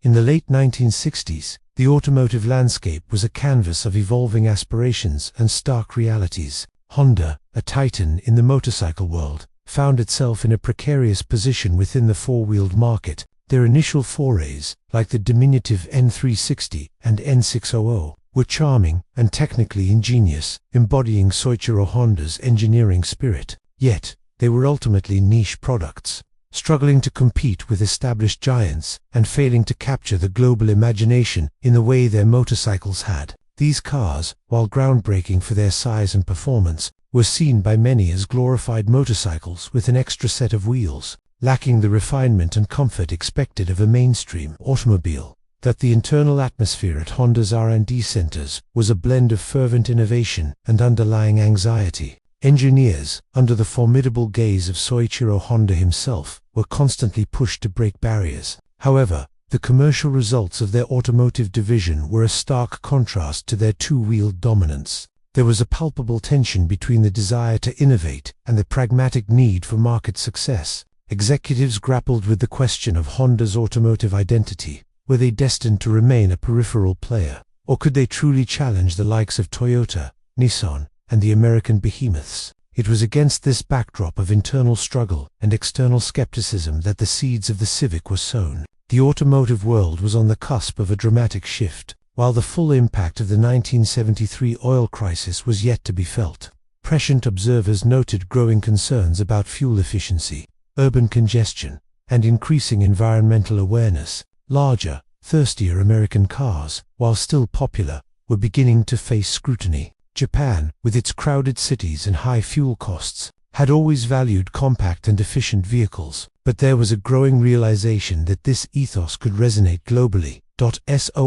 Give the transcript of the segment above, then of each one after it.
In the late 1960s, the automotive landscape was a canvas of evolving aspirations and stark realities. Honda, a titan in the motorcycle world, found itself in a precarious position within the four-wheeled market. Their initial forays, like the diminutive N360 and N600, were charming and technically ingenious, embodying Soichiro Honda's engineering spirit. Yet, they were ultimately niche products, struggling to compete with established giants and failing to capture the global imagination in the way their motorcycles had. These cars, while groundbreaking for their size and performance, were seen by many as glorified motorcycles with an extra set of wheels, lacking the refinement and comfort expected of a mainstream automobile. That the internal atmosphere at Honda's R&D centers was a blend of fervent innovation and underlying anxiety. Engineers, under the formidable gaze of Soichiro Honda himself, were constantly pushed to break barriers. However, the commercial results of their automotive division were a stark contrast to their two-wheeled dominance. There was a palpable tension between the desire to innovate and the pragmatic need for market success. Executives grappled with the question of Honda's automotive identity. Were they destined to remain a peripheral player, or could they truly challenge the likes of Toyota, Nissan, and the American behemoths? It was against this backdrop of internal struggle and external skepticism that the seeds of the Civic were sown. The automotive world was on the cusp of a dramatic shift, while the full impact of the 1973 oil crisis was yet to be felt. Prescient observers noted growing concerns about fuel efficiency, urban congestion, and increasing environmental awareness. Larger, thirstier American cars, while still popular, were beginning to face scrutiny. Japan, with its crowded cities and high fuel costs, had always valued compact and efficient vehicles, but there was a growing realization that this ethos could resonate globally. Soichiro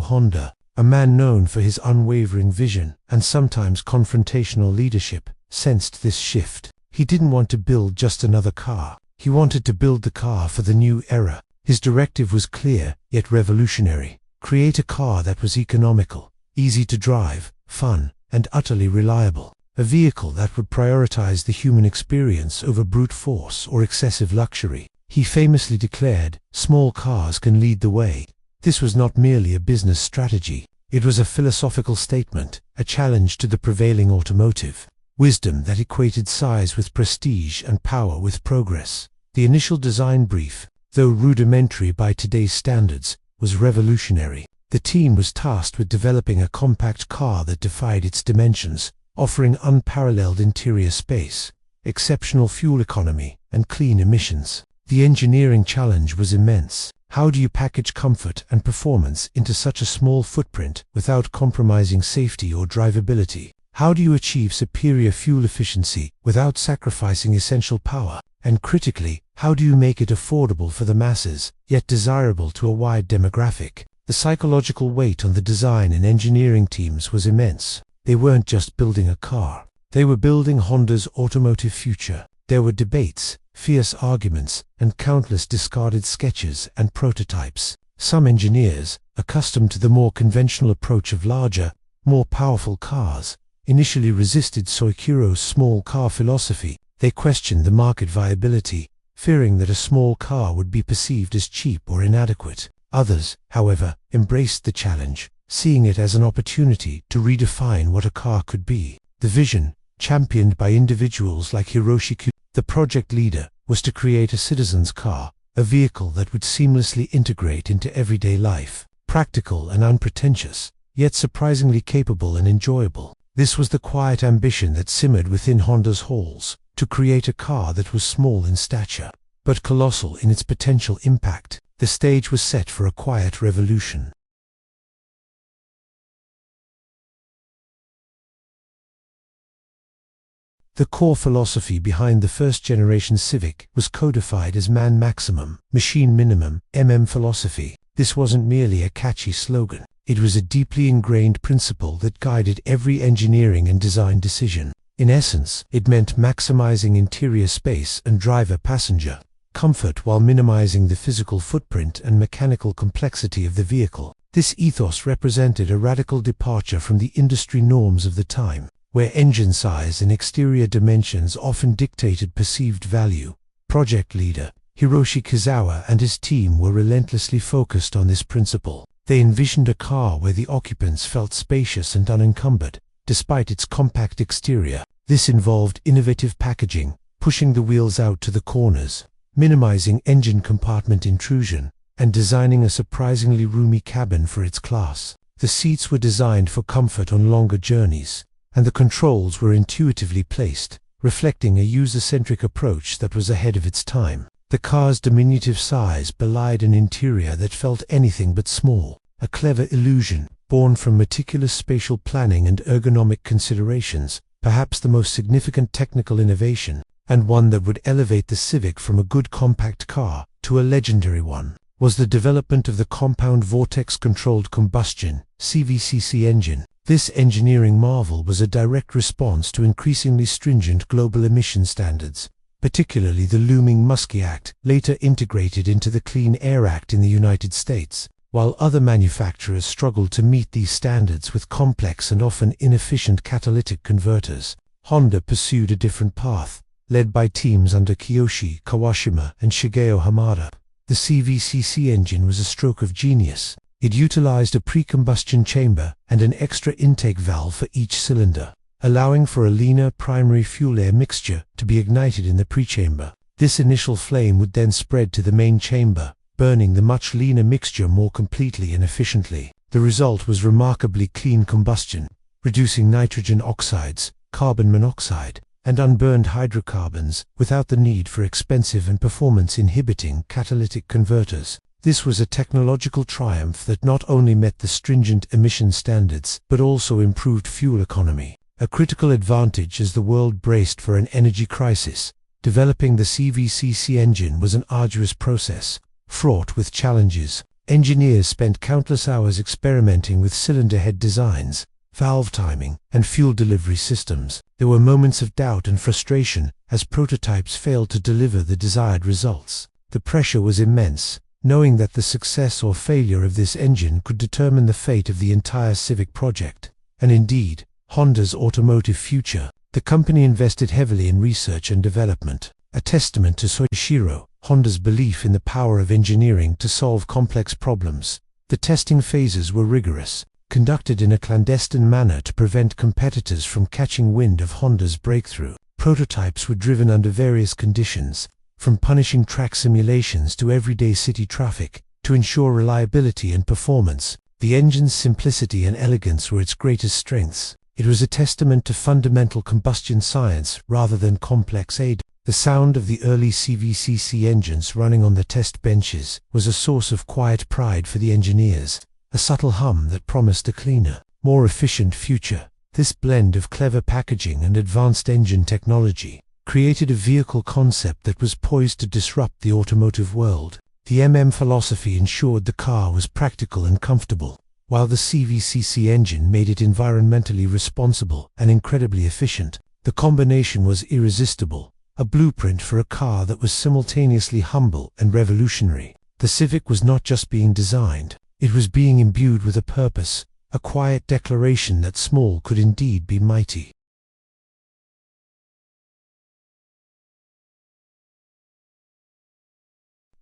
Honda, a man known for his unwavering vision and sometimes confrontational leadership, sensed this shift. He didn't want to build just another car. He wanted to build the car for the new era. His directive was clear, yet revolutionary. Create a car that was economical, easy to drive, fun, and utterly reliable. A vehicle that would prioritize the human experience over brute force or excessive luxury. He famously declared, "Small cars can lead the way." This was not merely a business strategy. It was a philosophical statement, a challenge to the prevailing automotive wisdom that equated size with prestige and power with progress. The initial design brief, though rudimentary by today's standards, was revolutionary. The team was tasked with developing a compact car that defied its dimensions, offering unparalleled interior space, exceptional fuel economy, and clean emissions. The engineering challenge was immense. How do you package comfort and performance into such a small footprint without compromising safety or drivability? How do you achieve superior fuel efficiency without sacrificing essential power? And critically, how do you make it affordable for the masses, yet desirable to a wide demographic? The psychological weight on the design and engineering teams was immense. They weren't just building a car. They were building Honda's automotive future. There were debates, fierce arguments, and countless discarded sketches and prototypes. Some engineers, accustomed to the more conventional approach of larger, more powerful cars, initially resisted Soichiro's small car philosophy. They questioned the market viability, fearing that a small car would be perceived as cheap or inadequate. Others, however, embraced the challenge, seeing it as an opportunity to redefine what a car could be. The vision, championed by individuals like Hiroshi, the project leader, was to create a citizen's car, a vehicle that would seamlessly integrate into everyday life, practical and unpretentious, yet surprisingly capable and enjoyable. This was the quiet ambition that simmered within Honda's halls, to create a car that was small in stature, but colossal in its potential impact. The stage was set for a quiet revolution. The core philosophy behind the first-generation Civic was codified as man maximum, machine minimum, philosophy. This wasn't merely a catchy slogan. It was a deeply ingrained principle that guided every engineering and design decision. In essence, it meant maximizing interior space and driver-passenger comfort while minimizing the physical footprint and mechanical complexity of the vehicle. This ethos represented a radical departure from the industry norms of the time, where engine size and exterior dimensions often dictated perceived value. Project leader Hiroshi Kizawa and his team were relentlessly focused on this principle. They envisioned a car where the occupants felt spacious and unencumbered, despite its compact exterior. This involved innovative packaging, pushing the wheels out to the corners, minimizing engine compartment intrusion, and designing a surprisingly roomy cabin for its class. The seats were designed for comfort on longer journeys, and the controls were intuitively placed, reflecting a user-centric approach that was ahead of its time. The car's diminutive size belied an interior that felt anything but small, a clever illusion, born from meticulous spatial planning and ergonomic considerations, perhaps the most significant technical innovation, and one that would elevate the Civic from a good compact car to a legendary one, was the development of the compound vortex-controlled combustion (CVCC) engine. This engineering marvel was a direct response to increasingly stringent global emission standards, particularly the looming Muskie Act, later integrated into the Clean Air Act in the United States. While other manufacturers struggled to meet these standards with complex and often inefficient catalytic converters, Honda pursued a different path, led by teams under Kiyoshi Kawashima and Shigeo Hamada. The CVCC engine was a stroke of genius. It utilized a pre-combustion chamber and an extra intake valve for each cylinder, allowing for a leaner primary fuel-air mixture to be ignited in the pre-chamber. This initial flame would then spread to the main chamber, burning the much leaner mixture more completely and efficiently. The result was remarkably clean combustion, reducing nitrogen oxides, carbon monoxide, and unburned hydrocarbons without the need for expensive and performance-inhibiting catalytic converters. This was a technological triumph that not only met the stringent emission standards but also improved fuel economy, a critical advantage as the world braced for an energy crisis. Developing the CVCC engine was an arduous process, fraught with challenges. Engineers spent countless hours experimenting with cylinder head designs, valve timing, and fuel delivery systems. There were moments of doubt and frustration as prototypes failed to deliver the desired results. The pressure was immense, knowing that the success or failure of this engine could determine the fate of the entire Civic project, and indeed, Honda's automotive future. The company invested heavily in research and development, a testament to Soichiro Honda's belief in the power of engineering to solve complex problems. The testing phases were rigorous, conducted in a clandestine manner to prevent competitors from catching wind of Honda's breakthrough. Prototypes were driven under various conditions, from punishing track simulations to everyday city traffic, to ensure reliability and performance. The engine's simplicity and elegance were its greatest strengths. It was a testament to fundamental combustion science rather than complex aid. The sound of the early CVCC engines running on the test benches was a source of quiet pride for the engineers, a subtle hum that promised a cleaner, more efficient future. This blend of clever packaging and advanced engine technology created a vehicle concept that was poised to disrupt the automotive world. The philosophy ensured the car was practical and comfortable, while the CVCC engine made it environmentally responsible and incredibly efficient. The combination was irresistible, a blueprint for a car that was simultaneously humble and revolutionary. The Civic was not just being designed, it was being imbued with a purpose, a quiet declaration that small could indeed be mighty.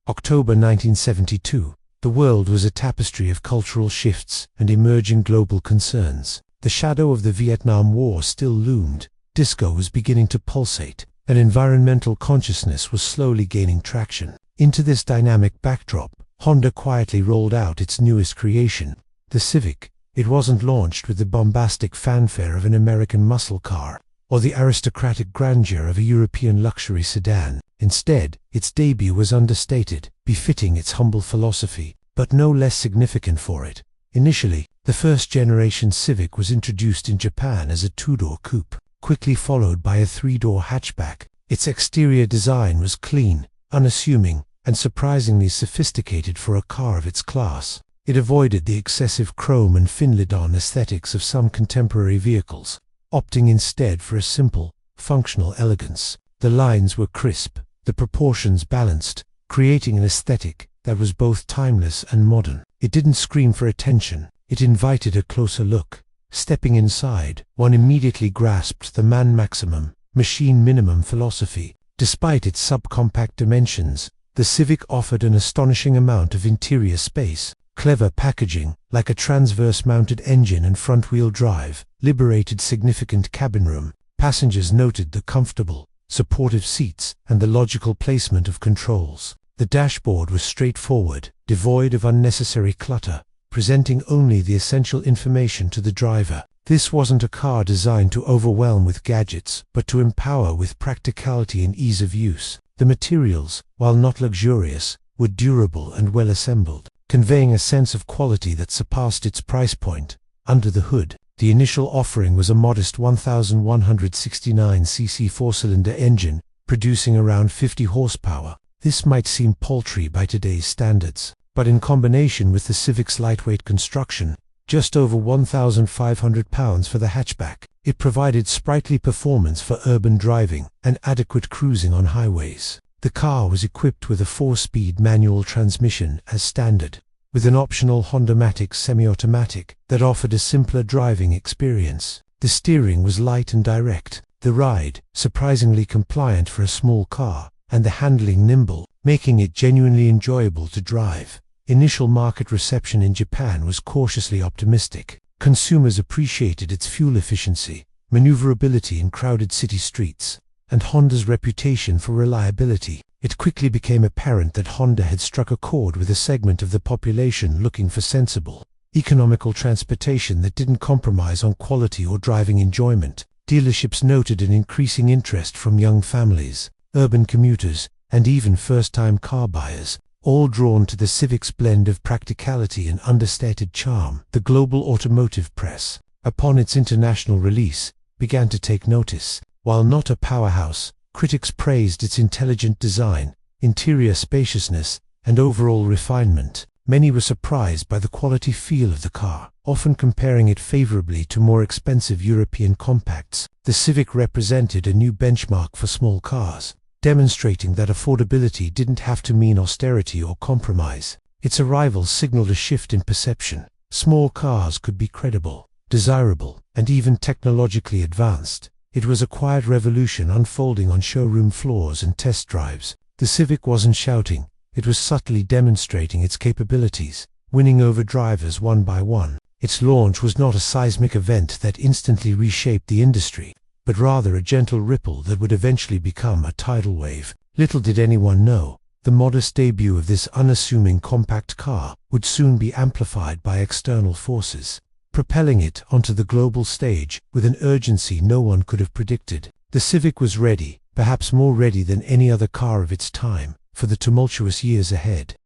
October 1972. The world was a tapestry of cultural shifts and emerging global concerns. The shadow of the Vietnam War still loomed, disco was beginning to pulsate, and environmental consciousness was slowly gaining traction. Into this dynamic backdrop, Honda quietly rolled out its newest creation, the Civic. It wasn't launched with the bombastic fanfare of an American muscle car, or the aristocratic grandeur of a European luxury sedan. Instead, its debut was understated, befitting its humble philosophy, but no less significant for it. Initially, the first-generation Civic was introduced in Japan as a two-door coupe, quickly followed by a three-door hatchback. Its exterior design was clean, unassuming, and surprisingly sophisticated for a car of its class. It avoided the excessive chrome and fin-lid-on aesthetics of some contemporary vehicles, opting instead for a simple, functional elegance. The lines were crisp, the proportions balanced, creating an aesthetic that was both timeless and modern. It didn't scream for attention, it invited a closer look. Stepping inside, one immediately grasped the man maximum, machine minimum philosophy. Despite its subcompact dimensions, The Civic offered an astonishing amount of interior space. Clever packaging, like a transverse-mounted engine and front-wheel drive, liberated significant cabin room. Passengers noted the comfortable, supportive seats and the logical placement of controls. The dashboard was straightforward, devoid of unnecessary clutter, presenting only the essential information to the driver. This wasn't a car designed to overwhelm with gadgets, but to empower with practicality and ease of use. The materials, while not luxurious, were durable and well assembled, conveying a sense of quality that surpassed its price point. Under the hood, the initial offering was a modest 1,169cc four-cylinder engine, producing around 50 horsepower. This might seem paltry by today's standards, but in combination with the Civic's lightweight construction, just over 1,500 pounds for the hatchback, it provided sprightly performance for urban driving and adequate cruising on highways. The car was equipped with a 4-speed manual transmission as standard, with an optional Honda-matic semi-automatic that offered a simpler driving experience. The steering was light and direct, the ride surprisingly compliant for a small car, and the handling nimble, making it genuinely enjoyable to drive. Initial market reception in Japan was cautiously optimistic. Consumers appreciated its fuel efficiency, maneuverability in crowded city streets, and Honda's reputation for reliability. It quickly became apparent that Honda had struck a chord with a segment of the population looking for sensible, economical transportation that didn't compromise on quality or driving enjoyment. Dealerships noted an increasing interest from young families, urban commuters, and even first-time car buyers, all drawn to the Civic's blend of practicality and understated charm. The global automotive press, upon its international release, began to take notice. While not a powerhouse, critics praised its intelligent design, interior spaciousness, and overall refinement. Many were surprised by the quality feel of the car, often comparing it favorably to more expensive European compacts. The Civic represented a new benchmark for small cars, demonstrating that affordability didn't have to mean austerity or compromise. Its arrival signaled a shift in perception. Small cars could be credible, desirable, and even technologically advanced. It was a quiet revolution unfolding on showroom floors and test drives. The Civic wasn't shouting, it was subtly demonstrating its capabilities, winning over drivers one by one. Its launch was not a seismic event that instantly reshaped the industry, but rather a gentle ripple that would eventually become a tidal wave. Little did anyone know, the modest debut of this unassuming compact car would soon be amplified by external forces, propelling it onto the global stage with an urgency no one could have predicted. The Civic was ready, perhaps more ready than any other car of its time, for the tumultuous years ahead.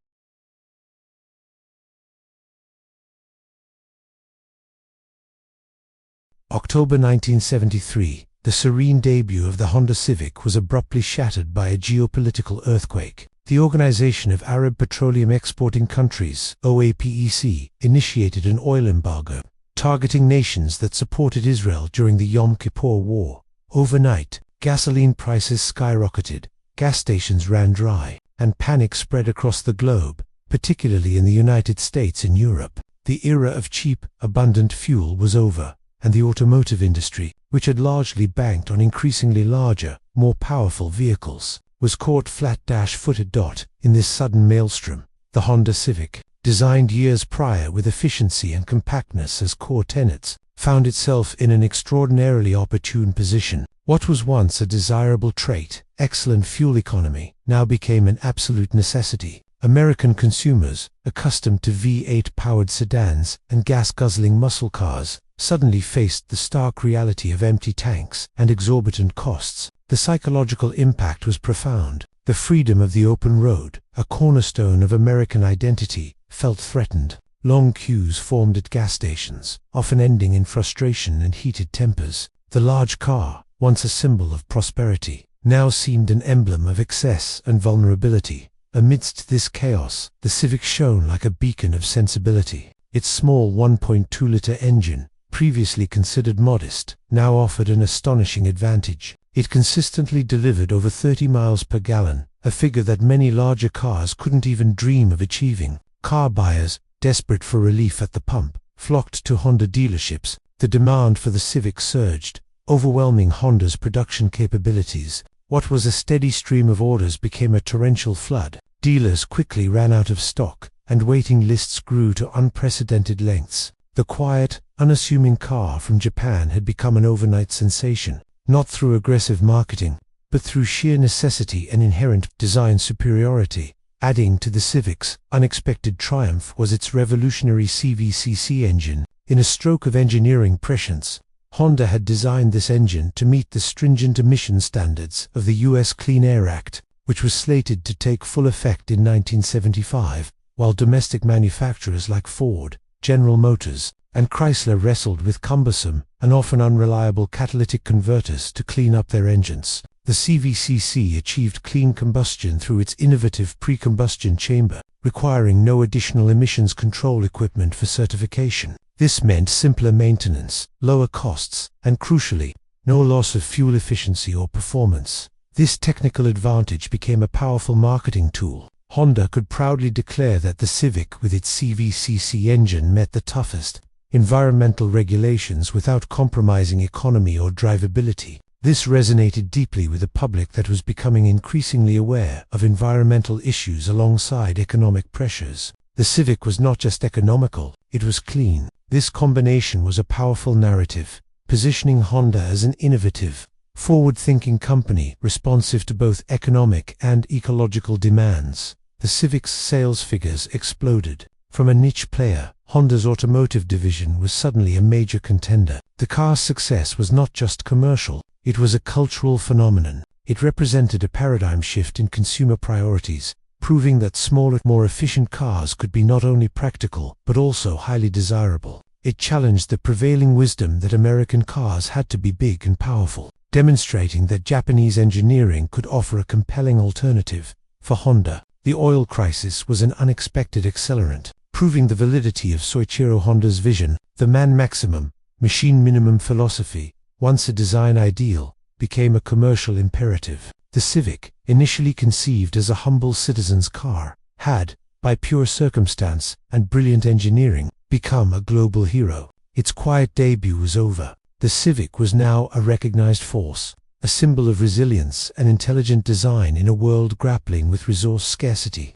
October 1973, the serene debut of the Honda Civic was abruptly shattered by a geopolitical earthquake. The Organization of Arab Petroleum Exporting Countries, OAPEC, initiated an oil embargo, targeting nations that supported Israel during the Yom Kippur War. Overnight, gasoline prices skyrocketed, gas stations ran dry, and panic spread across the globe, particularly in the United States and Europe. The era of cheap, abundant fuel was over, and the automotive industry, which had largely banked on increasingly larger, more powerful vehicles, was caught flat-footed. In this sudden maelstrom, the Honda Civic, designed years prior with efficiency and compactness as core tenets, found itself in an extraordinarily opportune position. What was once a desirable trait, excellent fuel economy, now became an absolute necessity. American consumers, accustomed to V8-powered sedans and gas-guzzling muscle cars, suddenly faced the stark reality of empty tanks and exorbitant costs. The psychological impact was profound. The freedom of the open road, a cornerstone of American identity, felt threatened. Long queues formed at gas stations, often ending in frustration and heated tempers. The large car, once a symbol of prosperity, now seemed an emblem of excess and vulnerability. Amidst this chaos, the Civic shone like a beacon of sensibility. Its small 1.2-liter engine, previously considered modest, now offered an astonishing advantage. It consistently delivered over 30 miles per gallon, a figure that many larger cars couldn't even dream of achieving. Car buyers, desperate for relief at the pump, flocked to Honda dealerships. The demand for the Civic surged, overwhelming Honda's production capabilities. What was a steady stream of orders became a torrential flood. Dealers quickly ran out of stock, and waiting lists grew to unprecedented lengths. The quiet, unassuming car from Japan had become an overnight sensation, not through aggressive marketing, but through sheer necessity and inherent design superiority. Adding to the Civic's unexpected triumph was its revolutionary CVCC engine. In a stroke of engineering prescience, Honda had designed this engine to meet the stringent emission standards of the U.S. Clean Air Act, which was slated to take full effect in 1975, while domestic manufacturers like Ford, General Motors, and Chrysler wrestled with cumbersome and often unreliable catalytic converters to clean up their engines. The CVCC achieved clean combustion through its innovative pre-combustion chamber, requiring no additional emissions control equipment for certification. This meant simpler maintenance, lower costs, and crucially, no loss of fuel efficiency or performance. This technical advantage became a powerful marketing tool. Honda could proudly declare that the Civic with its CVCC engine met the toughest environmental regulations without compromising economy or drivability. This resonated deeply with a public that was becoming increasingly aware of environmental issues alongside economic pressures. The Civic was not just economical, it was clean. This combination was a powerful narrative, positioning Honda as an innovative, forward-thinking company responsive to both economic and ecological demands. The Civic's sales figures exploded. From a niche player, Honda's automotive division was suddenly a major contender. The car's success was not just commercial, it was a cultural phenomenon. It represented a paradigm shift in consumer priorities, proving that smaller, more efficient cars could be not only practical, but also highly desirable. It challenged the prevailing wisdom that American cars had to be big and powerful, demonstrating that Japanese engineering could offer a compelling alternative. For Honda, the oil crisis was an unexpected accelerant, proving the validity of Soichiro Honda's vision. The man maximum, machine minimum philosophy, once a design ideal, became a commercial imperative. The Civic, initially conceived as a humble citizen's car, had, by pure circumstance and brilliant engineering, become a global hero. Its quiet debut was over. The Civic was now a recognized force, a symbol of resilience and intelligent design in a world grappling with resource scarcity.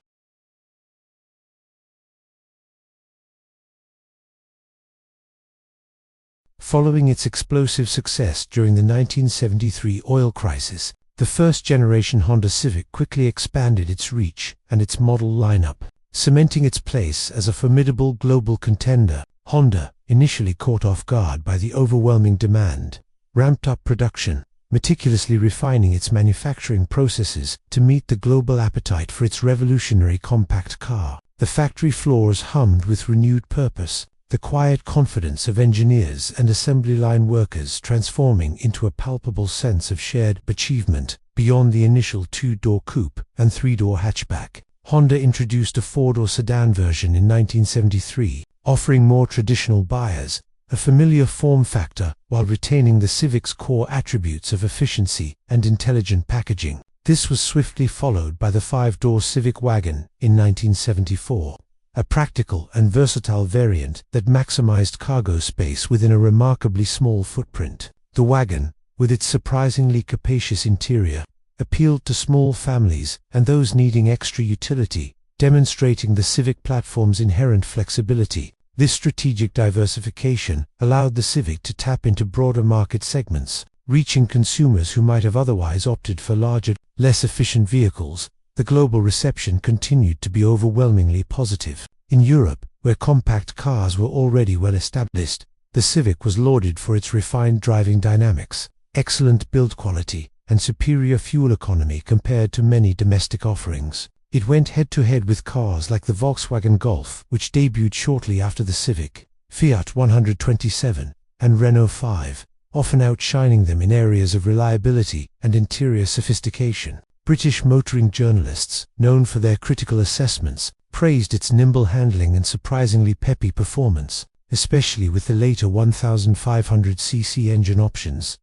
Following its explosive success during the 1973 oil crisis, the first-generation Honda Civic quickly expanded its reach and its model lineup, cementing its place as a formidable global contender. Honda, initially caught off guard by the overwhelming demand, ramped up production, meticulously refining its manufacturing processes to meet the global appetite for its revolutionary compact car. The factory floors hummed with renewed purpose, the quiet confidence of engineers and assembly line workers transforming into a palpable sense of shared achievement. Beyond the initial two-door coupe and three-door hatchback, Honda introduced a four-door sedan version in 1973, offering more traditional buyers a familiar form factor while retaining the Civic's core attributes of efficiency and intelligent packaging. This was swiftly followed by the five-door Civic wagon in 1974. A practical and versatile variant that maximized cargo space within a remarkably small footprint. The wagon, with its surprisingly capacious interior, appealed to small families and those needing extra utility, demonstrating the Civic platform's inherent flexibility. This strategic diversification allowed the Civic to tap into broader market segments, reaching consumers who might have otherwise opted for larger, less efficient vehicles. The global reception continued to be overwhelmingly positive. In Europe, where compact cars were already well established, the Civic was lauded for its refined driving dynamics, excellent build quality, and superior fuel economy compared to many domestic offerings. It went head-to-head with cars like the Volkswagen Golf, which debuted shortly after the Civic, Fiat 127, and Renault 5, often outshining them in areas of reliability and interior sophistication. British motoring journalists, known for their critical assessments, praised its nimble handling and surprisingly peppy performance, especially with the later 1500cc engine options.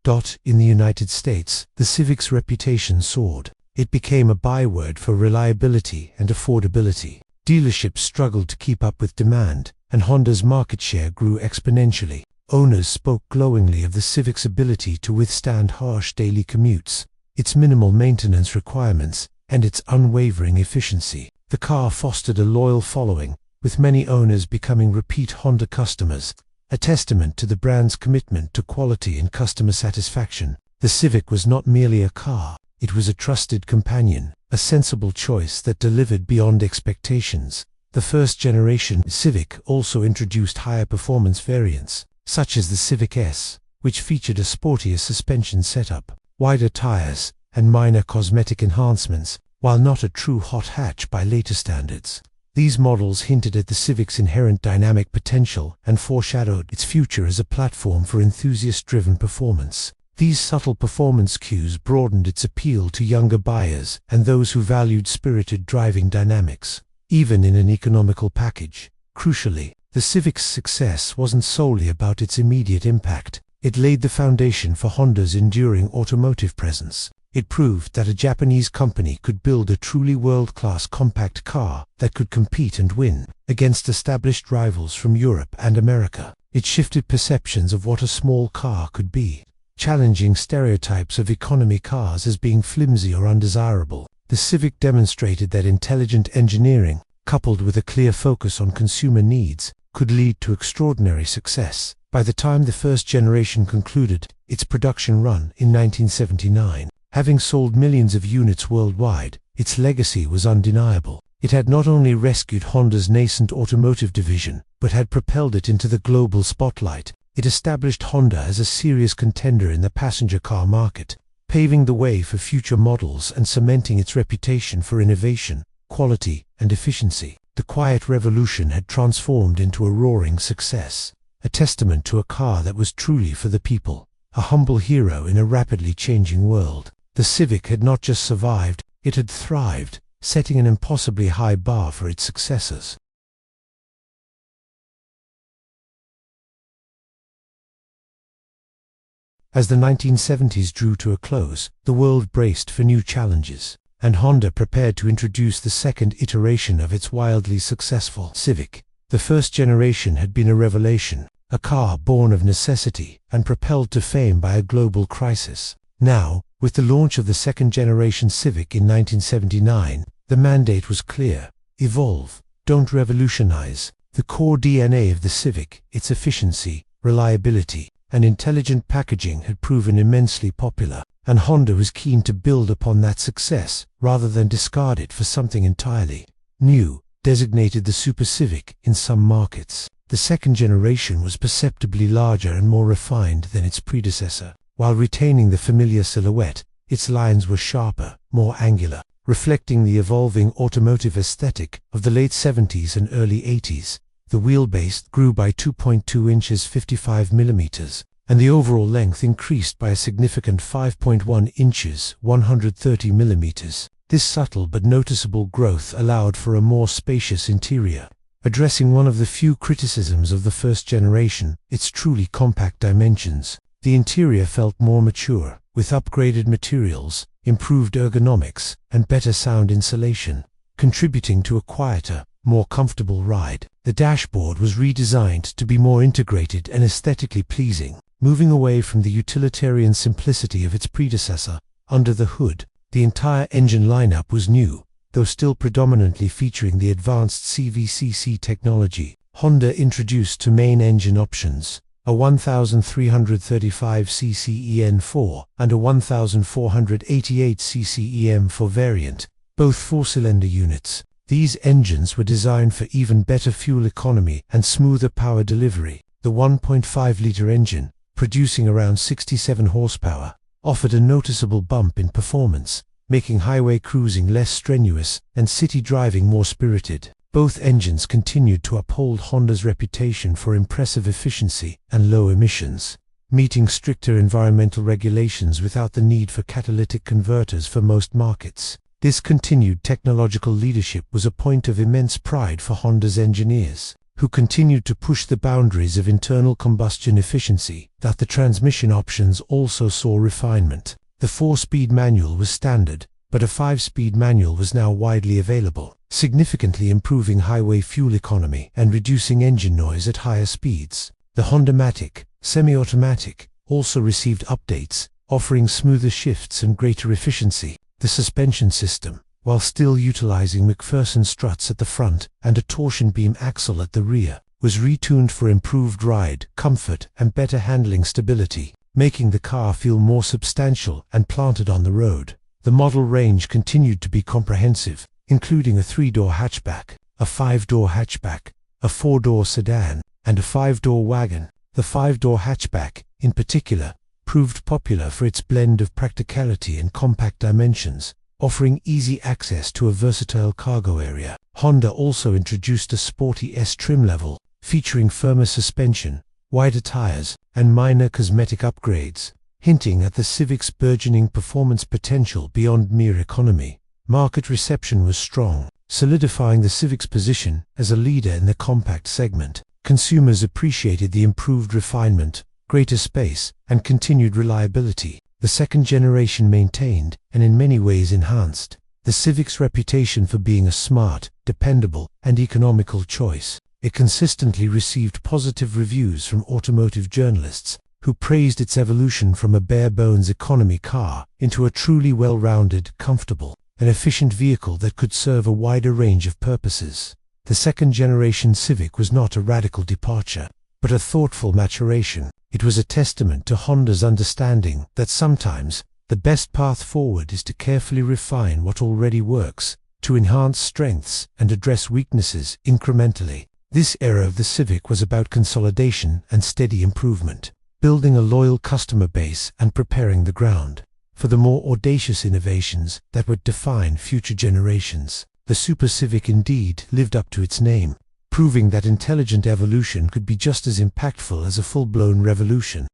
In the United States, the Civic's reputation soared. It became a byword for reliability and affordability. Dealerships struggled to keep up with demand, and Honda's market share grew exponentially. Owners spoke glowingly of the Civic's ability to withstand harsh daily commutes, its minimal maintenance requirements, and its unwavering efficiency. The car fostered a loyal following, with many owners becoming repeat Honda customers, a testament to the brand's commitment to quality and customer satisfaction. The Civic was not merely a car, it was a trusted companion, a sensible choice that delivered beyond expectations. The first-generation Civic also introduced higher performance variants, such as the Civic S, which featured a sportier suspension setup, wider tires, and minor cosmetic enhancements, while not a true hot hatch by later standards. These models hinted at the Civic's inherent dynamic potential and foreshadowed its future as a platform for enthusiast-driven performance. These subtle performance cues broadened its appeal to younger buyers and those who valued spirited driving dynamics, even in an economical package. Crucially, the Civic's success wasn't solely about its immediate impact. It laid the foundation for Honda's enduring automotive presence. It proved that a Japanese company could build a truly world-class compact car that could compete and win against established rivals from Europe and America. It shifted perceptions of what a small car could be, challenging stereotypes of economy cars as being flimsy or undesirable. The Civic demonstrated that intelligent engineering, coupled with a clear focus on consumer needs, could lead to extraordinary success. By the time the first generation concluded its production run in 1979, having sold millions of units worldwide, its legacy was undeniable. It had not only rescued Honda's nascent automotive division, but had propelled it into the global spotlight. It established Honda as a serious contender in the passenger car market, paving the way for future models and cementing its reputation for innovation, quality, and efficiency. The quiet revolution had transformed into a roaring success, a testament to a car that was truly for the people, a humble hero in a rapidly changing world. The Civic had not just survived, it had thrived, setting an impossibly high bar for its successors. As the 1970s drew to a close, the world braced for new challenges, and Honda prepared to introduce the second iteration of its wildly successful Civic. The first generation had been a revelation, a car born of necessity and propelled to fame by a global crisis. Now, with the launch of the second-generation Civic in 1979, the mandate was clear: evolve, don't revolutionize. The core DNA of the Civic, its efficiency, reliability, and intelligent packaging had proven immensely popular, and Honda was keen to build upon that success rather than discard it for something entirely new. Designated the Super Civic in some markets, the second generation was perceptibly larger and more refined than its predecessor. While retaining the familiar silhouette, its lines were sharper, more angular, reflecting the evolving automotive aesthetic of the late 70s and early 80s. The wheelbase grew by 2.2 inches 55 millimeters, and the overall length increased by a significant 5.1 inches 130 millimeters. This subtle but noticeable growth allowed for a more spacious interior, addressing one of the few criticisms of the first generation: its truly compact dimensions. The interior felt more mature, with upgraded materials, improved ergonomics, and better sound insulation, contributing to a quieter, more comfortable ride. The dashboard was redesigned to be more integrated and aesthetically pleasing, moving away from the utilitarian simplicity of its predecessor. Under the hood, the entire engine lineup was new, though still predominantly featuring the advanced CVCC technology. Honda introduced two main engine options: a 1335cc EN4 and a 1488cc EM4 variant, both four-cylinder units. These engines were designed for even better fuel economy and smoother power delivery. The 1.5-liter engine, producing around 67 horsepower, offered a noticeable bump in performance, making highway cruising less strenuous and city driving more spirited. Both engines continued to uphold Honda's reputation for impressive efficiency and low emissions, meeting stricter environmental regulations without the need for catalytic converters for most markets. This continued technological leadership was a point of immense pride for Honda's engineers, who continued to push the boundaries of internal combustion efficiency. That the transmission options also saw refinement. The 4-speed manual was standard, but a 5-speed manual was now widely available, significantly improving highway fuel economy and reducing engine noise at higher speeds. The Honda-matic, semi-automatic, also received updates, offering smoother shifts and greater efficiency. The suspension system, while still utilizing McPherson struts at the front and a torsion beam axle at the rear, was retuned for improved ride, comfort, and better handling stability, making the car feel more substantial and planted on the road. The model range continued to be comprehensive, including a 3-door hatchback, a 5-door hatchback, a 4-door sedan, and a 5-door wagon. The 5-door hatchback, in particular, proved popular for its blend of practicality and compact dimensions, offering easy access to a versatile cargo area. Honda also introduced a sporty S trim level, featuring firmer suspension, wider tires, and minor cosmetic upgrades, hinting at the Civic's burgeoning performance potential beyond mere economy. Market reception was strong, solidifying the Civic's position as a leader in the compact segment. Consumers appreciated the improved refinement, greater space, and continued reliability. The second generation maintained, and in many ways enhanced, the Civic's reputation for being a smart, dependable, and economical choice. It consistently received positive reviews from automotive journalists, who praised its evolution from a bare-bones economy car into a truly well-rounded, comfortable, and efficient vehicle that could serve a wider range of purposes. The second-generation Civic was not a radical departure, but a thoughtful maturation. It was a testament to Honda's understanding that sometimes the best path forward is to carefully refine what already works, to enhance strengths and address weaknesses incrementally. This era of the Civic was about consolidation and steady improvement, building a loyal customer base and preparing the ground for the more audacious innovations that would define future generations. The Super Civic indeed lived up to its name, proving that intelligent evolution could be just as impactful as a full-blown revolution.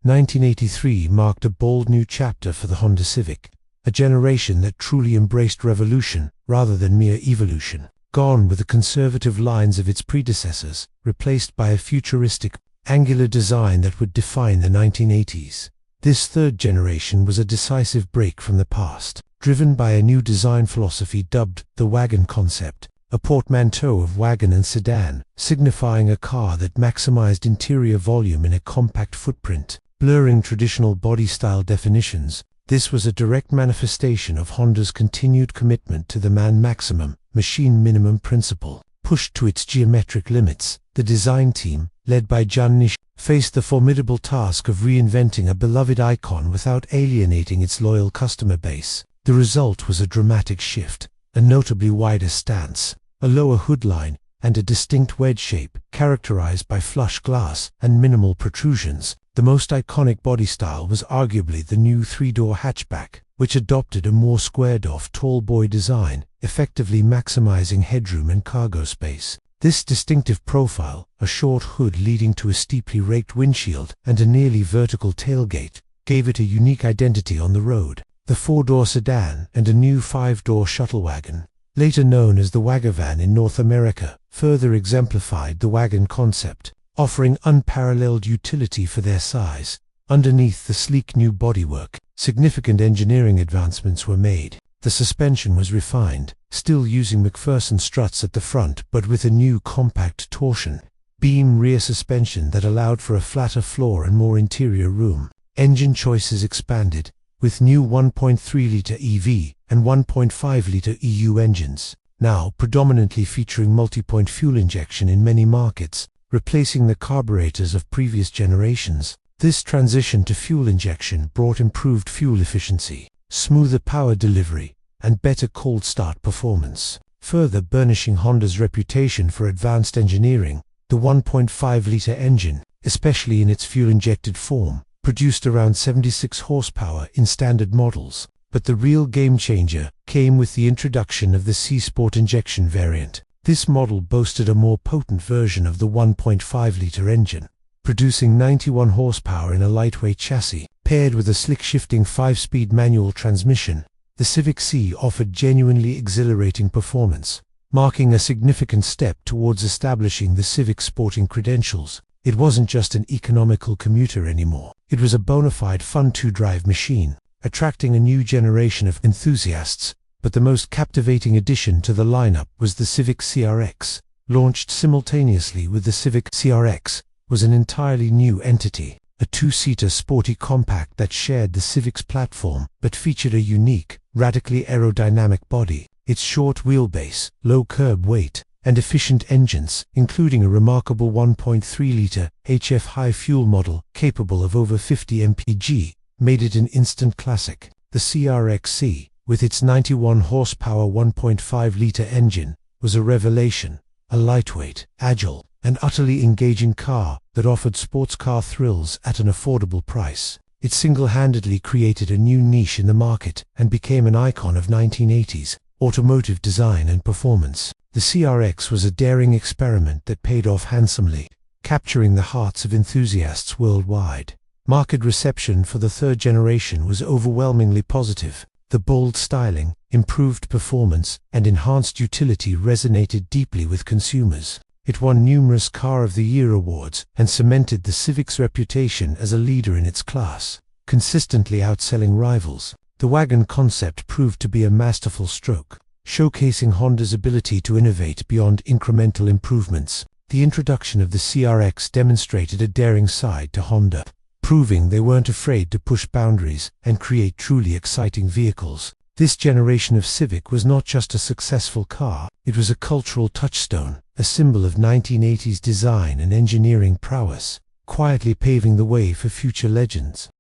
"1983 marked a bold new chapter for the Honda Civic, a generation that truly embraced revolution rather than mere evolution. Gone were the conservative lines of its predecessors, replaced by a futuristic, angular design that would define the 1980s. This third generation was a decisive break from the past, driven by a new design philosophy dubbed the wagon concept, a portmanteau of wagon and sedan, signifying a car that maximized interior volume in a compact footprint, blurring traditional body-style definitions. This was a direct manifestation of Honda's continued commitment to the man-maximum, machine-minimum principle. Pushed to its geometric limits, the design team, led by John Nish, faced the formidable task of reinventing a beloved icon without alienating its loyal customer base. The result was a dramatic shift, a notably wider stance, a lower hood line, and a distinct wedge shape, characterized by flush glass and minimal protrusions. The most iconic body style was arguably the new 3-door hatchback, which adopted a more squared-off tall-boy design, effectively maximizing headroom and cargo space. This distinctive profile, a short hood leading to a steeply raked windshield and a nearly vertical tailgate, gave it a unique identity on the road. The 4-door sedan and a new 5-door shuttle wagon, later known as the Wagavan in North America, further exemplified the wagon concept, offering unparalleled utility for their size. Underneath the sleek new bodywork, significant engineering advancements were made. The suspension was refined, still using McPherson struts at the front but with a new compact torsion beam rear suspension that allowed for a flatter floor and more interior room. Engine choices expanded, with new 1.3-litre EV and 1.5-litre EU engines, now predominantly featuring multi-point fuel injection in many markets, replacing the carburetors of previous generations. This transition to fuel injection brought improved fuel efficiency, smoother power delivery, and better cold start performance. Further burnishing Honda's reputation for advanced engineering, the 1.5-litre engine, especially in its fuel-injected form, produced around 76 horsepower in standard models, but the real game-changer came with the introduction of the C-Sport injection variant. This model boasted a more potent version of the 1.5-litre engine, producing 91 horsepower in a lightweight chassis. Paired with a slick-shifting 5-speed manual transmission, the Civic C offered genuinely exhilarating performance, marking a significant step towards establishing the Civic's sporting credentials. It wasn't just an economical commuter anymore. It was a bona fide fun-to-drive machine, attracting a new generation of enthusiasts. But the most captivating addition to the lineup was the Civic CRX. Launched simultaneously with the Civic CRX, was an entirely new entity. a two-seater sporty compact that shared the Civic's platform but featured a unique, radically aerodynamic body. Its short wheelbase, low curb weight, and efficient engines, including a remarkable 1.3-liter HF high fuel model capable of over 50 mpg, made it an instant classic. The CRX-C, with its 91 horsepower 1.5-liter engine, was a revelation, a lightweight, agile, and utterly engaging car that offered sports car thrills at an affordable price. It single-handedly created a new niche in the market and became an icon of 1980s automotive design and performance. The CRX was a daring experiment that paid off handsomely, capturing the hearts of enthusiasts worldwide. Market reception for the third generation was overwhelmingly positive. The bold styling, improved performance, and enhanced utility resonated deeply with consumers. It won numerous Car of the Year awards and cemented the Civic's reputation as a leader in its class, consistently outselling rivals. The wagon concept proved to be a masterful stroke, showcasing Honda's ability to innovate beyond incremental improvements. The introduction of the CRX demonstrated a daring side to Honda, proving they weren't afraid to push boundaries and create truly exciting vehicles. This generation of Civic was not just a successful car, it was a cultural touchstone, a symbol of 1980s design and engineering prowess, quietly paving the way for future legends.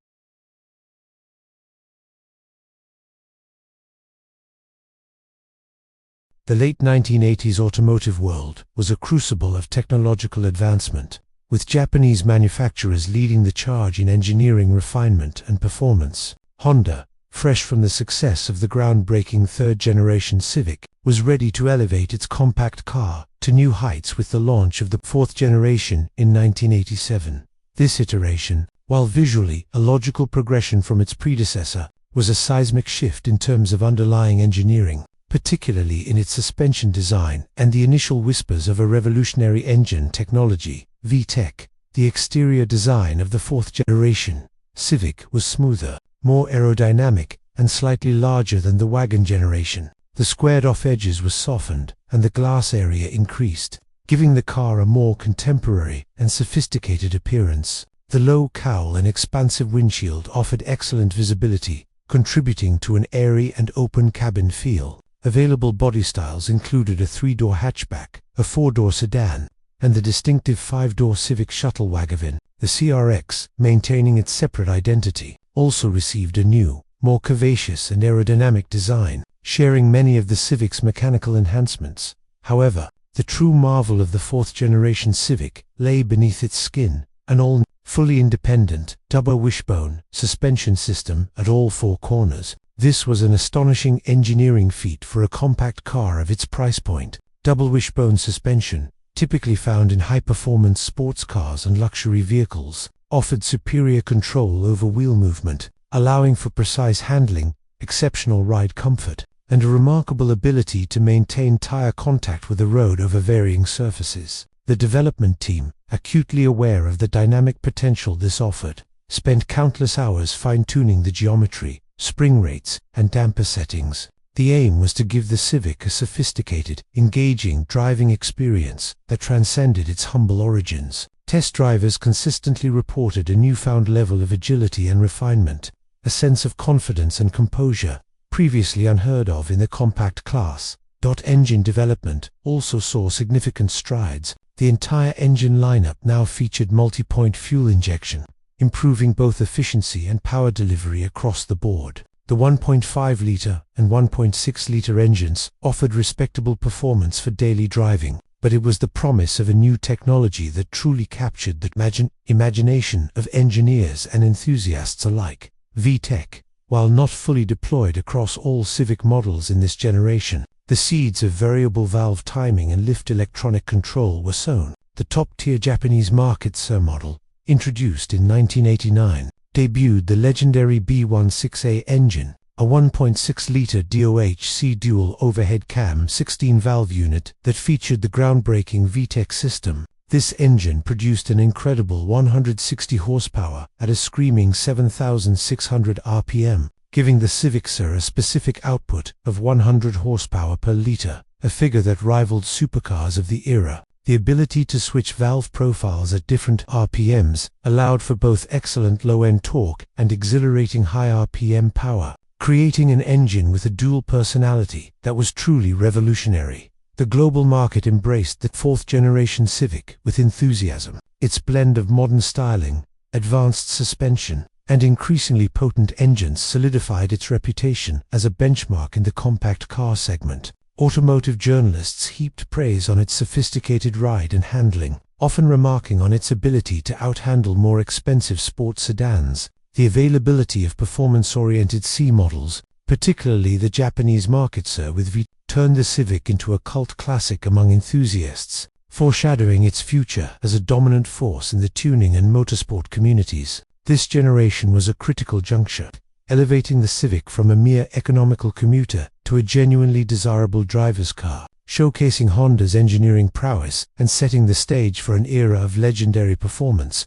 The late 1980s automotive world was a crucible of technological advancement, with Japanese manufacturers leading the charge in engineering refinement and performance. Honda, fresh from the success of the groundbreaking third-generation Civic, was ready to elevate its compact car to new heights with the launch of the fourth generation in 1987. This iteration, while visually a logical progression from its predecessor, was a seismic shift in terms of underlying engineering, particularly in its suspension design and the initial whispers of a revolutionary engine technology, VTEC. The exterior design of the fourth generation Civic was smoother, more aerodynamic, and slightly larger than the wagon generation. The squared-off edges were softened, and the glass area increased, giving the car a more contemporary and sophisticated appearance. The low cowl and expansive windshield offered excellent visibility, contributing to an airy and open cabin feel. Available body styles included a 3-door hatchback, a 4-door sedan, and the distinctive 5-door Civic shuttle wagon. The CRX, maintaining its separate identity, also received a new, more curvaceous and aerodynamic design, sharing many of the Civic's mechanical enhancements. However, the true marvel of the fourth-generation Civic lay beneath its skin, an all fully independent, double wishbone suspension system at all 4 corners. This was an astonishing engineering feat for a compact car of its price point. Double wishbone suspension, typically found in high-performance sports cars and luxury vehicles, offered superior control over wheel movement, allowing for precise handling, exceptional ride comfort, and a remarkable ability to maintain tire contact with the road over varying surfaces. The development team, acutely aware of the dynamic potential this offered, spent countless hours fine-tuning the geometry, spring rates, and damper settings. The aim was to give the Civic a sophisticated, engaging driving experience that transcended its humble origins. Test drivers consistently reported a newfound level of agility and refinement, a sense of confidence and composure, previously unheard of in the compact class. Engine development also saw significant strides. The entire engine lineup now featured multi-point fuel injection, improving both efficiency and power delivery across the board. The 1.5-liter and 1.6-liter engines offered respectable performance for daily driving, but it was the promise of a new technology that truly captured the imagination of engineers and enthusiasts alike. VTEC, while not fully deployed across all Civic models in this generation, the seeds of variable valve timing and lift electronic control were sown. The top-tier Japanese market SER model, introduced in 1989, debuted the legendary B16A engine, a 1.6-liter DOHC dual overhead cam 16-valve unit that featured the groundbreaking VTEC system. This engine produced an incredible 160 horsepower at a screaming 7,600 RPM, giving the Civic SER a specific output of 100 horsepower per liter, a figure that rivaled supercars of the era. The ability to switch valve profiles at different RPMs allowed for both excellent low-end torque and exhilarating high RPM power, creating an engine with a dual personality that was truly revolutionary. The global market embraced the fourth-generation Civic with enthusiasm. Its blend of modern styling, advanced suspension, and increasingly potent engines solidified its reputation as a benchmark in the compact car segment. Automotive journalists heaped praise on its sophisticated ride and handling, often remarking on its ability to outhandle more expensive sports sedans. The availability of performance-oriented C models, particularly the Japanese market with V, turned the Civic into a cult classic among enthusiasts, foreshadowing its future as a dominant force in the tuning and motorsport communities. This generation was a critical juncture, elevating the Civic from a mere economical commuter to a genuinely desirable driver's car, showcasing Honda's engineering prowess and setting the stage for an era of legendary performance.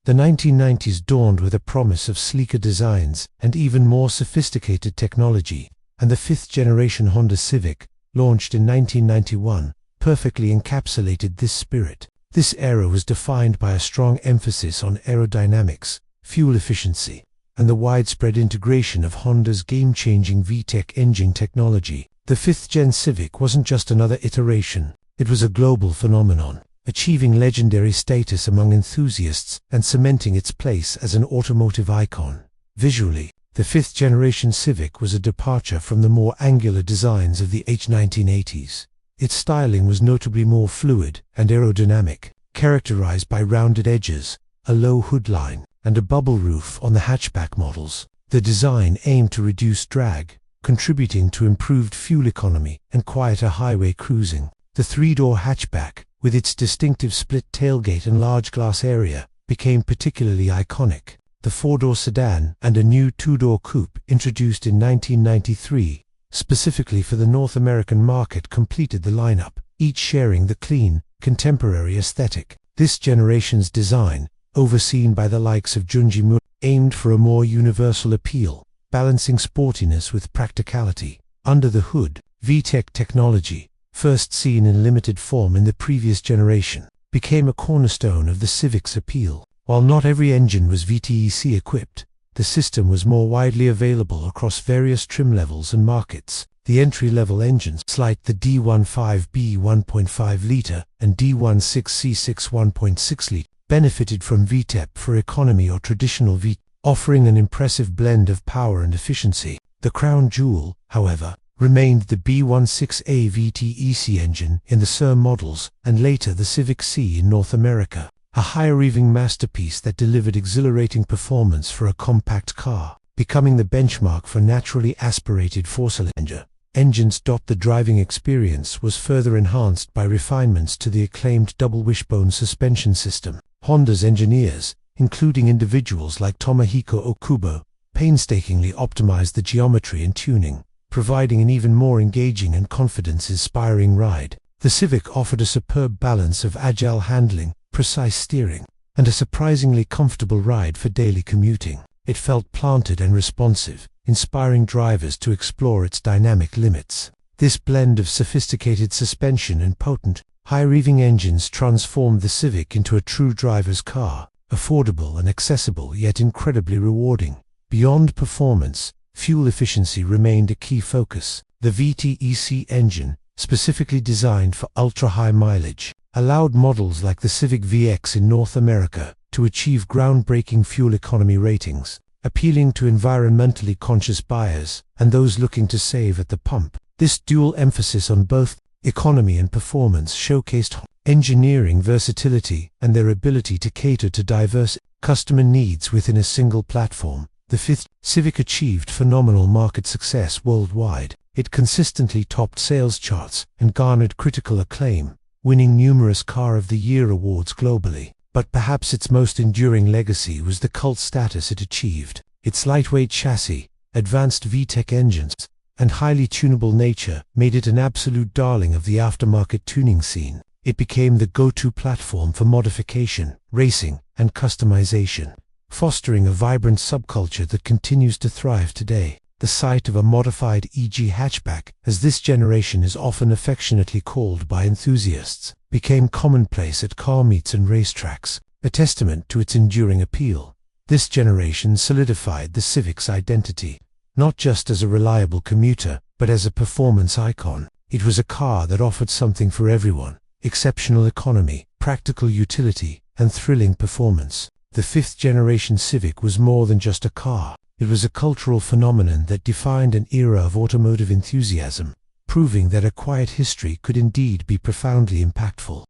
The 1990s dawned with a promise of sleeker designs and even more sophisticated technology, and the fifth-generation Honda Civic, launched in 1991, perfectly encapsulated this spirit. This era was defined by a strong emphasis on aerodynamics, fuel efficiency, and the widespread integration of Honda's game-changing VTEC engine technology. The fifth-gen Civic wasn't just another iteration, it was a global phenomenon, achieving legendary status among enthusiasts and cementing its place as an automotive icon. Visually, the fifth-generation Civic was a departure from the more angular designs of the 1980s. Its styling was notably more fluid and aerodynamic, characterized by rounded edges, a low hood line, and a bubble roof on the hatchback models. The design aimed to reduce drag, contributing to improved fuel economy and quieter highway cruising. The three-door hatchback, with its distinctive split tailgate and large glass area, became particularly iconic. The four-door sedan and a new two-door coupe introduced in 1993, specifically for the North American market, completed the lineup, each sharing the clean, contemporary aesthetic. This generation's design, overseen by the likes of Junji Murai, aimed for a more universal appeal, balancing sportiness with practicality. Under the hood, VTEC technology, first seen in limited form in the previous generation, became a cornerstone of the Civic's appeal. While not every engine was VTEC equipped, the system was more widely available across various trim levels and markets. The entry-level engines, like the D15B 1.5-litre and D16C6 1.6-litre, benefited from VTEP for economy or traditional V, offering an impressive blend of power and efficiency. The crown jewel, however, remained the B16A VTEC engine in the SER models and later the Civic C in North America, a high-achieving masterpiece that delivered exhilarating performance for a compact car, becoming the benchmark for naturally aspirated four-cylinder engines. The driving experience was further enhanced by refinements to the acclaimed double wishbone suspension system. Honda's engineers, including individuals like Tomohiko Okubo, painstakingly optimized the geometry and tuning, providing an even more engaging and confidence-inspiring ride. The Civic offered a superb balance of agile handling, precise steering, and a surprisingly comfortable ride for daily commuting. It felt planted and responsive, inspiring drivers to explore its dynamic limits. This blend of sophisticated suspension and potent, high-revving engines transformed the Civic into a true driver's car, affordable and accessible yet incredibly rewarding. Beyond performance, fuel efficiency remained a key focus. The VTEC engine, specifically designed for ultra-high mileage, allowed models like the Civic VX in North America to achieve groundbreaking fuel economy ratings, appealing to environmentally conscious buyers and those looking to save at the pump. This dual emphasis on both economy and performance showcased engineering versatility and their ability to cater to diverse customer needs within a single platform. The fifth Civic achieved phenomenal market success worldwide. It consistently topped sales charts and garnered critical acclaim, winning numerous Car of the Year awards globally. But perhaps its most enduring legacy was the cult status it achieved. Its lightweight chassis, advanced VTEC engines, and highly tunable nature made it an absolute darling of the aftermarket tuning scene. It became the go-to platform for modification, racing, and customization, fostering a vibrant subculture that continues to thrive today. the sight of a modified e.g. hatchback, as this generation is often affectionately called by enthusiasts, became commonplace at car meets and racetracks, a testament to its enduring appeal. This generation solidified the Civic's identity, not just as a reliable commuter, but as a performance icon. It was a car that offered something for everyone: exceptional economy, practical utility, and thrilling performance. The fifth-generation Civic was more than just a car. It was a cultural phenomenon that defined an era of automotive enthusiasm, proving that a quiet history could indeed be profoundly impactful.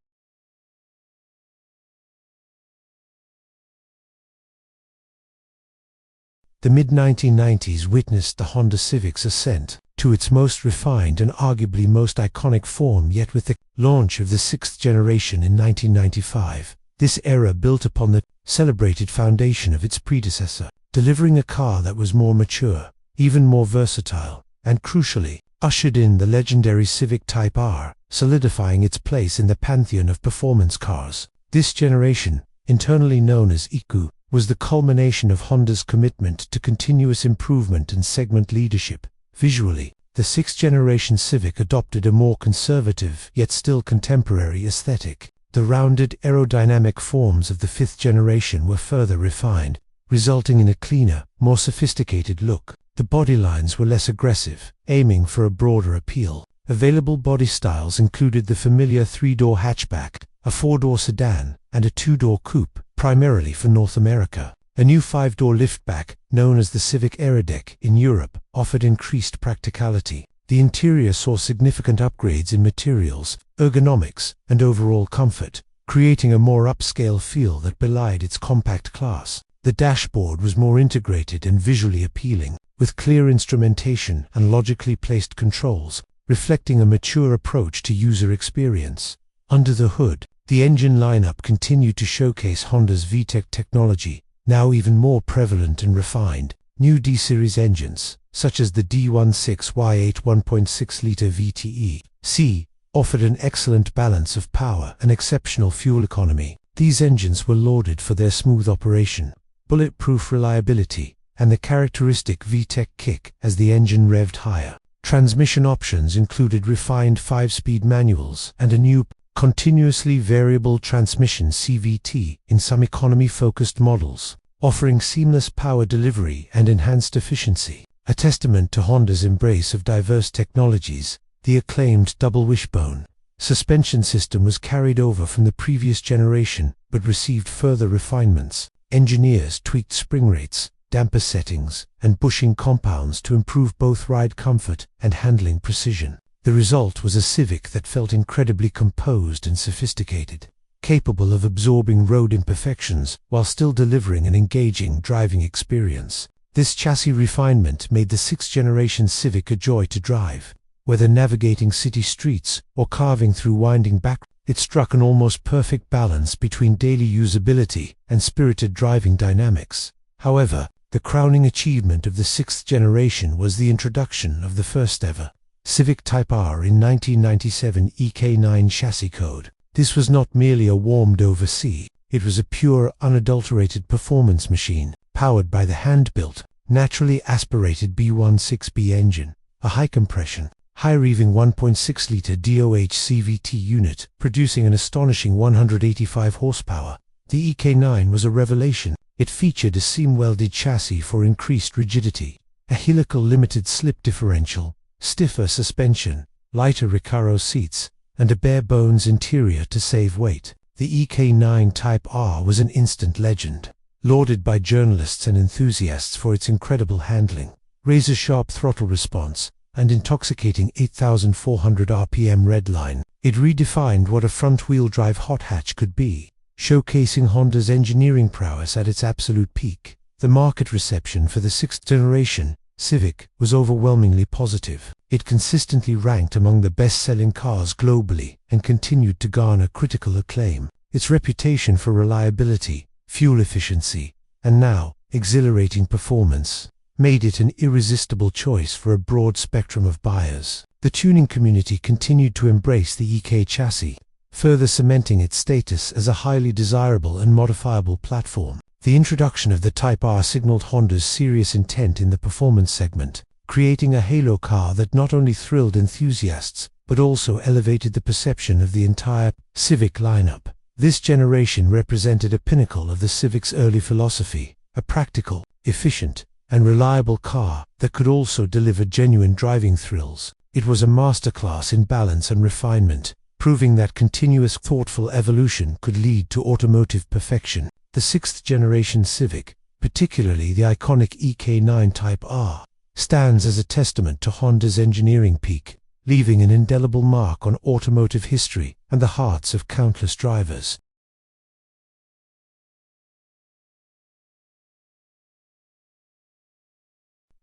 The mid-1990s witnessed the Honda Civic's ascent to its most refined and arguably most iconic form, yet with the launch of the sixth generation in 1995, this era built upon the celebrated foundation of its predecessor, delivering a car that was more mature, even more versatile, and crucially, ushered in the legendary Civic Type R, solidifying its place in the pantheon of performance cars. This generation, internally known as EQ, was the culmination of Honda's commitment to continuous improvement and segment leadership. Visually, the sixth-generation Civic adopted a more conservative yet still contemporary aesthetic. The rounded aerodynamic forms of the fifth generation were further refined, resulting in a cleaner, more sophisticated look. The body lines were less aggressive, aiming for a broader appeal. Available body styles included the familiar three-door hatchback, a four-door sedan, and a two-door coupe, primarily for North America. A new five-door liftback, known as the Civic Aerodeck in Europe, offered increased practicality. The interior saw significant upgrades in materials, ergonomics, and overall comfort, creating a more upscale feel that belied its compact class. The dashboard was more integrated and visually appealing, with clear instrumentation and logically placed controls, reflecting a mature approach to user experience. Under the hood, the engine lineup continued to showcase Honda's VTEC technology, now even more prevalent and refined. New D-Series engines, such as the D16Y8 1.6-liter VTE-C, offered an excellent balance of power and exceptional fuel economy. These engines were lauded for their smooth operation, bulletproof reliability, and the characteristic VTEC kick as the engine revved higher. Transmission options included refined 5-speed manuals and a new continuously variable transmission CVT in some economy-focused models, offering seamless power delivery and enhanced efficiency. A testament to Honda's embrace of diverse technologies, the acclaimed double wishbone suspension system was carried over from the previous generation but received further refinements. Engineers tweaked spring rates, damper settings, and bushing compounds to improve both ride comfort and handling precision. The result was a Civic that felt incredibly composed and sophisticated, capable of absorbing road imperfections while still delivering an engaging driving experience. This chassis refinement made the sixth-generation Civic a joy to drive. Whether navigating city streets or carving through winding back, it struck an almost perfect balance between daily usability and spirited driving dynamics. However, the crowning achievement of the sixth generation was the introduction of the first-ever Civic Type R in 1997 EK9 chassis code. This was not merely a warmed-over C, it was a pure, unadulterated performance machine, powered by the hand-built, naturally aspirated B16B engine, a high-compression, high-revving 1.6-liter DOH CVT unit, producing an astonishing 185 horsepower. The EK9 was a revelation. It featured a seam-welded chassis for increased rigidity, a helical limited slip differential, stiffer suspension, lighter Recaro seats, and a bare-bones interior to save weight. The EK9 Type R was an instant legend, lauded by journalists and enthusiasts for its incredible handling, razor-sharp throttle response, and intoxicating 8,400 RPM redline. It redefined what a front-wheel drive hot hatch could be, showcasing Honda's engineering prowess at its absolute peak. The market reception for the sixth-generation Civic was overwhelmingly positive. It consistently ranked among the best-selling cars globally and continued to garner critical acclaim. Its reputation for reliability, fuel efficiency, and now exhilarating performance made it an irresistible choice for a broad spectrum of buyers. The tuning community continued to embrace the EK chassis, further cementing its status as a highly desirable and modifiable platform. The introduction of the Type R signaled Honda's serious intent in the performance segment, creating a halo car that not only thrilled enthusiasts, but also elevated the perception of the entire Civic lineup. This generation represented a pinnacle of the Civic's early philosophy, a practical, efficient, and reliable car that could also deliver genuine driving thrills. It was a masterclass in balance and refinement, proving that continuous thoughtful evolution could lead to automotive perfection. The sixth-generation Civic, particularly the iconic EK9 Type R, stands as a testament to Honda's engineering peak, leaving an indelible mark on automotive history and the hearts of countless drivers.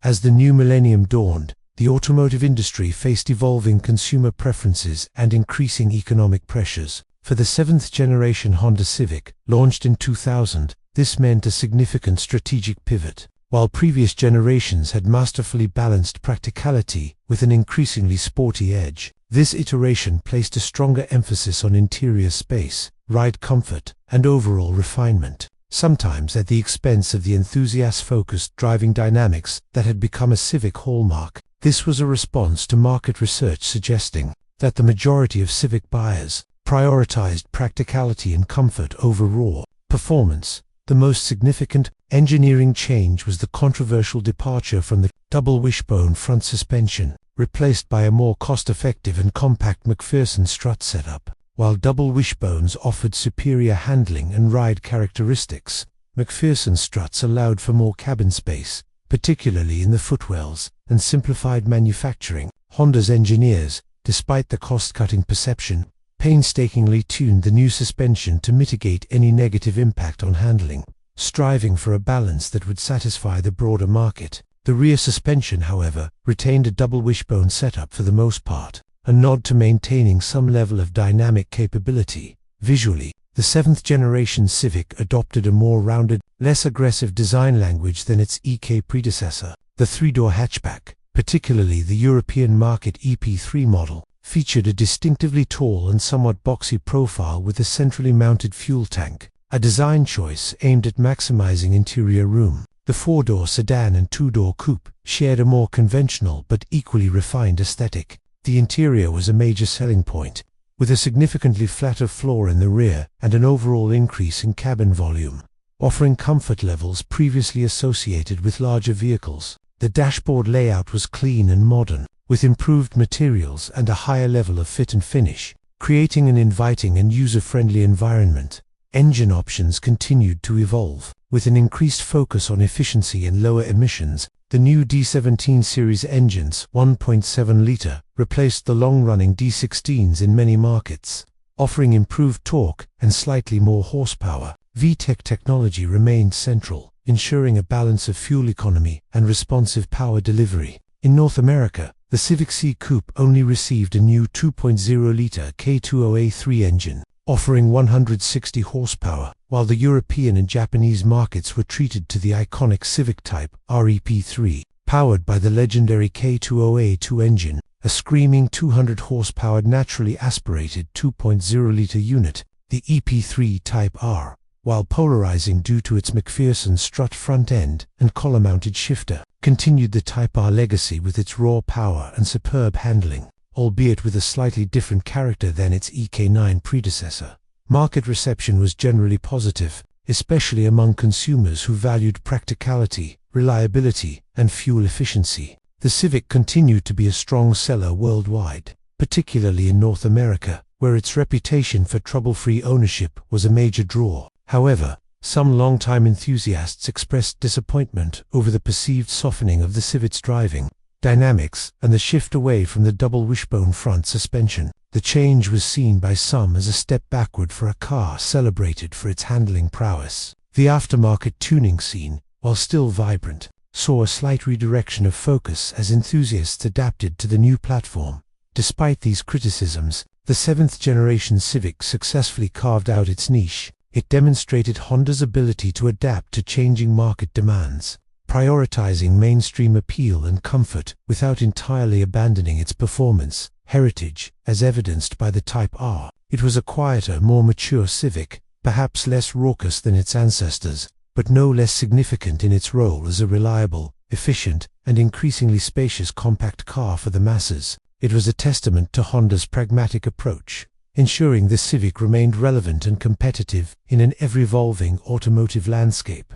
As the new millennium dawned, the automotive industry faced evolving consumer preferences and increasing economic pressures. For the seventh-generation Honda Civic, launched in 2000, this meant a significant strategic pivot. While previous generations had masterfully balanced practicality with an increasingly sporty edge, this iteration placed a stronger emphasis on interior space, ride comfort, and overall refinement, sometimes at the expense of the enthusiast-focused driving dynamics that had become a Civic hallmark. This was a response to market research suggesting that the majority of Civic buyers prioritized practicality and comfort over raw performance. The most significant engineering change was the controversial departure from the double wishbone front suspension, replaced by a more cost-effective and compact McPherson strut setup. While double wishbones offered superior handling and ride characteristics, McPherson struts allowed for more cabin space, particularly in the footwells, and simplified manufacturing. Honda's engineers, despite the cost-cutting perception, painstakingly tuned the new suspension to mitigate any negative impact on handling, striving for a balance that would satisfy the broader market. The rear suspension, however, retained a double wishbone setup for the most part, a nod to maintaining some level of dynamic capability. Visually, the seventh-generation Civic adopted a more rounded, less aggressive design language than its EK predecessor. The three-door hatchback, particularly the European market EP3 model, featured a distinctively tall and somewhat boxy profile with a centrally mounted fuel tank, a design choice aimed at maximizing interior room. The four-door sedan and two-door coupe shared a more conventional but equally refined aesthetic. The interior was a major selling point, with a significantly flatter floor in the rear and an overall increase in cabin volume, offering comfort levels previously associated with larger vehicles. The dashboard layout was clean and modern, with improved materials and a higher level of fit and finish, creating an inviting and user-friendly environment. Engine options continued to evolve, with an increased focus on efficiency and lower emissions. The new D17 series engines, 1.7-liter, replaced the long-running D16s in many markets, offering improved torque and slightly more horsepower. VTEC technology remained central, ensuring a balance of fuel economy and responsive power delivery. In North America, the Civic C Coupe only received a new 2.0-liter K20A3 engine, offering 160 horsepower, while the European and Japanese markets were treated to the iconic Civic Type REP3, powered by the legendary K20A2 engine, a screaming 200 horsepower naturally aspirated 2.0-liter unit. The EP3 Type R, while polarizing due to its McPherson strut front end and collar-mounted shifter, continued the Type R legacy with its raw power and superb handling, albeit with a slightly different character than its EK9 predecessor. Market reception was generally positive, especially among consumers who valued practicality, reliability, and fuel efficiency. The Civic continued to be a strong seller worldwide, particularly in North America, where its reputation for trouble-free ownership was a major draw. However, some longtime enthusiasts expressed disappointment over the perceived softening of the Civic's driving dynamics and the shift away from the double wishbone front suspension. The change was seen by some as a step backward for a car celebrated for its handling prowess. The aftermarket tuning scene, while still vibrant, saw a slight redirection of focus as enthusiasts adapted to the new platform. Despite these criticisms, the seventh-generation Civic successfully carved out its niche. It demonstrated Honda's ability to adapt to changing market demands, prioritizing mainstream appeal and comfort without entirely abandoning its performance heritage, as evidenced by the Type R. It was a quieter, more mature Civic, perhaps less raucous than its ancestors, but no less significant in its role as a reliable, efficient, and increasingly spacious compact car for the masses. It was a testament to Honda's pragmatic approach, ensuring the Civic remained relevant and competitive in an ever-evolving automotive landscape.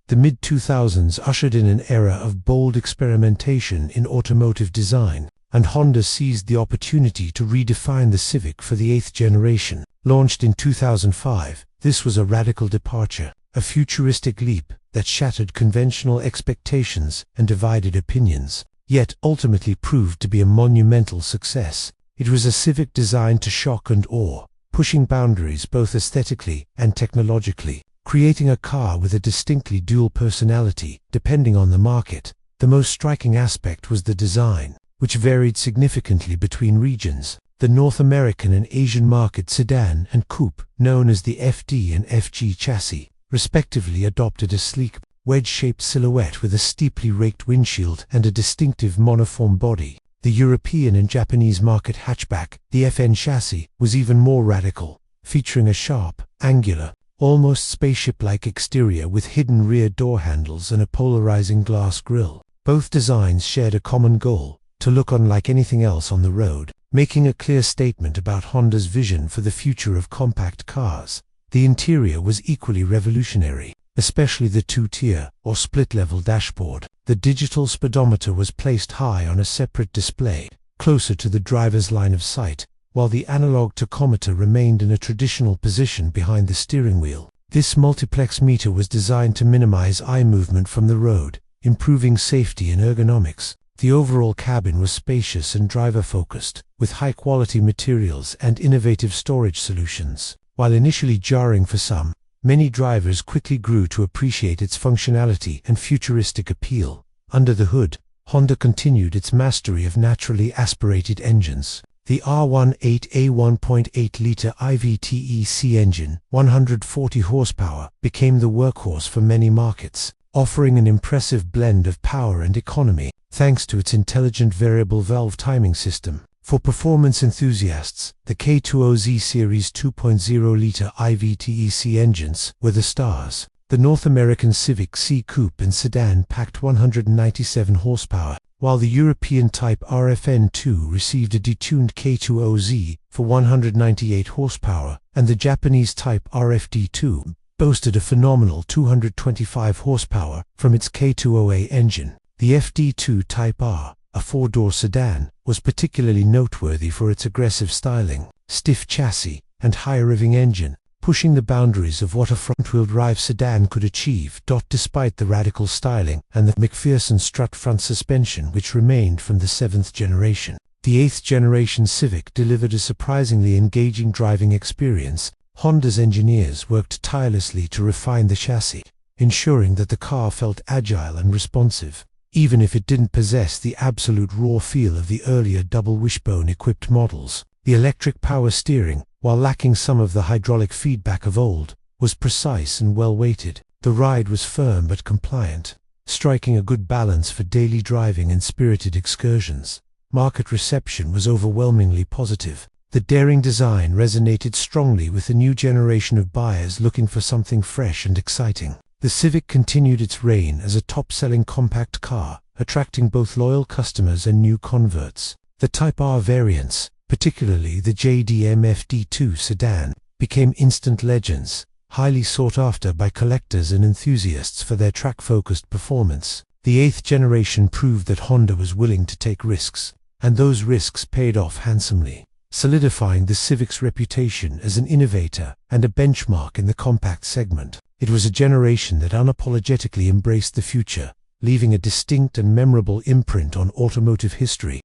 The mid-2000s ushered in an era of bold experimentation in automotive design, and Honda seized the opportunity to redefine the Civic for the 8th generation. Launched in 2005, this was a radical departure, a futuristic leap that shattered conventional expectations and divided opinions, yet ultimately proved to be a monumental success. It was a Civic designed to shock and awe, pushing boundaries both aesthetically and technologically, creating a car with a distinctly dual personality, depending on the market. The most striking aspect was the design, which varied significantly between regions. The North American and Asian market sedan and coupe, known as the FD and FG chassis, respectively adopted a sleek, wedge-shaped silhouette with a steeply raked windshield and a distinctive monoform body. The European and Japanese market hatchback, the FN chassis, was even more radical, featuring a sharp, angular, almost spaceship-like exterior with hidden rear door handles and a polarizing glass grille. Both designs shared a common goal: to look unlike anything else on the road, making a clear statement about Honda's vision for the future of compact cars. The interior was equally revolutionary, especially the two-tier, or split-level dashboard. The digital speedometer was placed high on a separate display, closer to the driver's line of sight, while the analog tachometer remained in a traditional position behind the steering wheel. This multiplex meter was designed to minimize eye movement from the road, improving safety and ergonomics. The overall cabin was spacious and driver-focused, with high-quality materials and innovative storage solutions. While initially jarring for some, many drivers quickly grew to appreciate its functionality and futuristic appeal. Under the hood, Honda continued its mastery of naturally aspirated engines. The R18A 1.8-liter IVTEC engine, 140 horsepower, became the workhorse for many markets, offering an impressive blend of power and economy, thanks to its intelligent variable valve timing system. For performance enthusiasts, the K20Z Series 2.0-liter IVTEC engines were the stars. The North American Civic C Coupe and sedan packed 197 horsepower, while the European Type RFN2 received a detuned K20Z for 198 horsepower, and the Japanese Type RFD2 boasted a phenomenal 225 horsepower from its K20A engine. The FD2 Type R, a four-door sedan, was particularly noteworthy for its aggressive styling, stiff chassis, and high-revving engine, pushing the boundaries of what a front-wheel drive sedan could achieve. Despite the radical styling and the McPherson strut front suspension which remained from the 7th generation, the 8th generation Civic delivered a surprisingly engaging driving experience. Honda's engineers worked tirelessly to refine the chassis, ensuring that the car felt agile and responsive, even if it didn't possess the absolute raw feel of the earlier double wishbone-equipped models. The electric power steering, while lacking some of the hydraulic feedback of old, was precise and well-weighted. The ride was firm but compliant, striking a good balance for daily driving and spirited excursions. Market reception was overwhelmingly positive. The daring design resonated strongly with the new generation of buyers looking for something fresh and exciting. The Civic continued its reign as a top-selling compact car, attracting both loyal customers and new converts. The Type R variants, particularly the JDM FD2 sedan, became instant legends, highly sought after by collectors and enthusiasts for their track-focused performance. The 8th generation proved that Honda was willing to take risks, and those risks paid off handsomely, solidifying the Civic's reputation as an innovator and a benchmark in the compact segment. It was a generation that unapologetically embraced the future, leaving a distinct and memorable imprint on automotive history.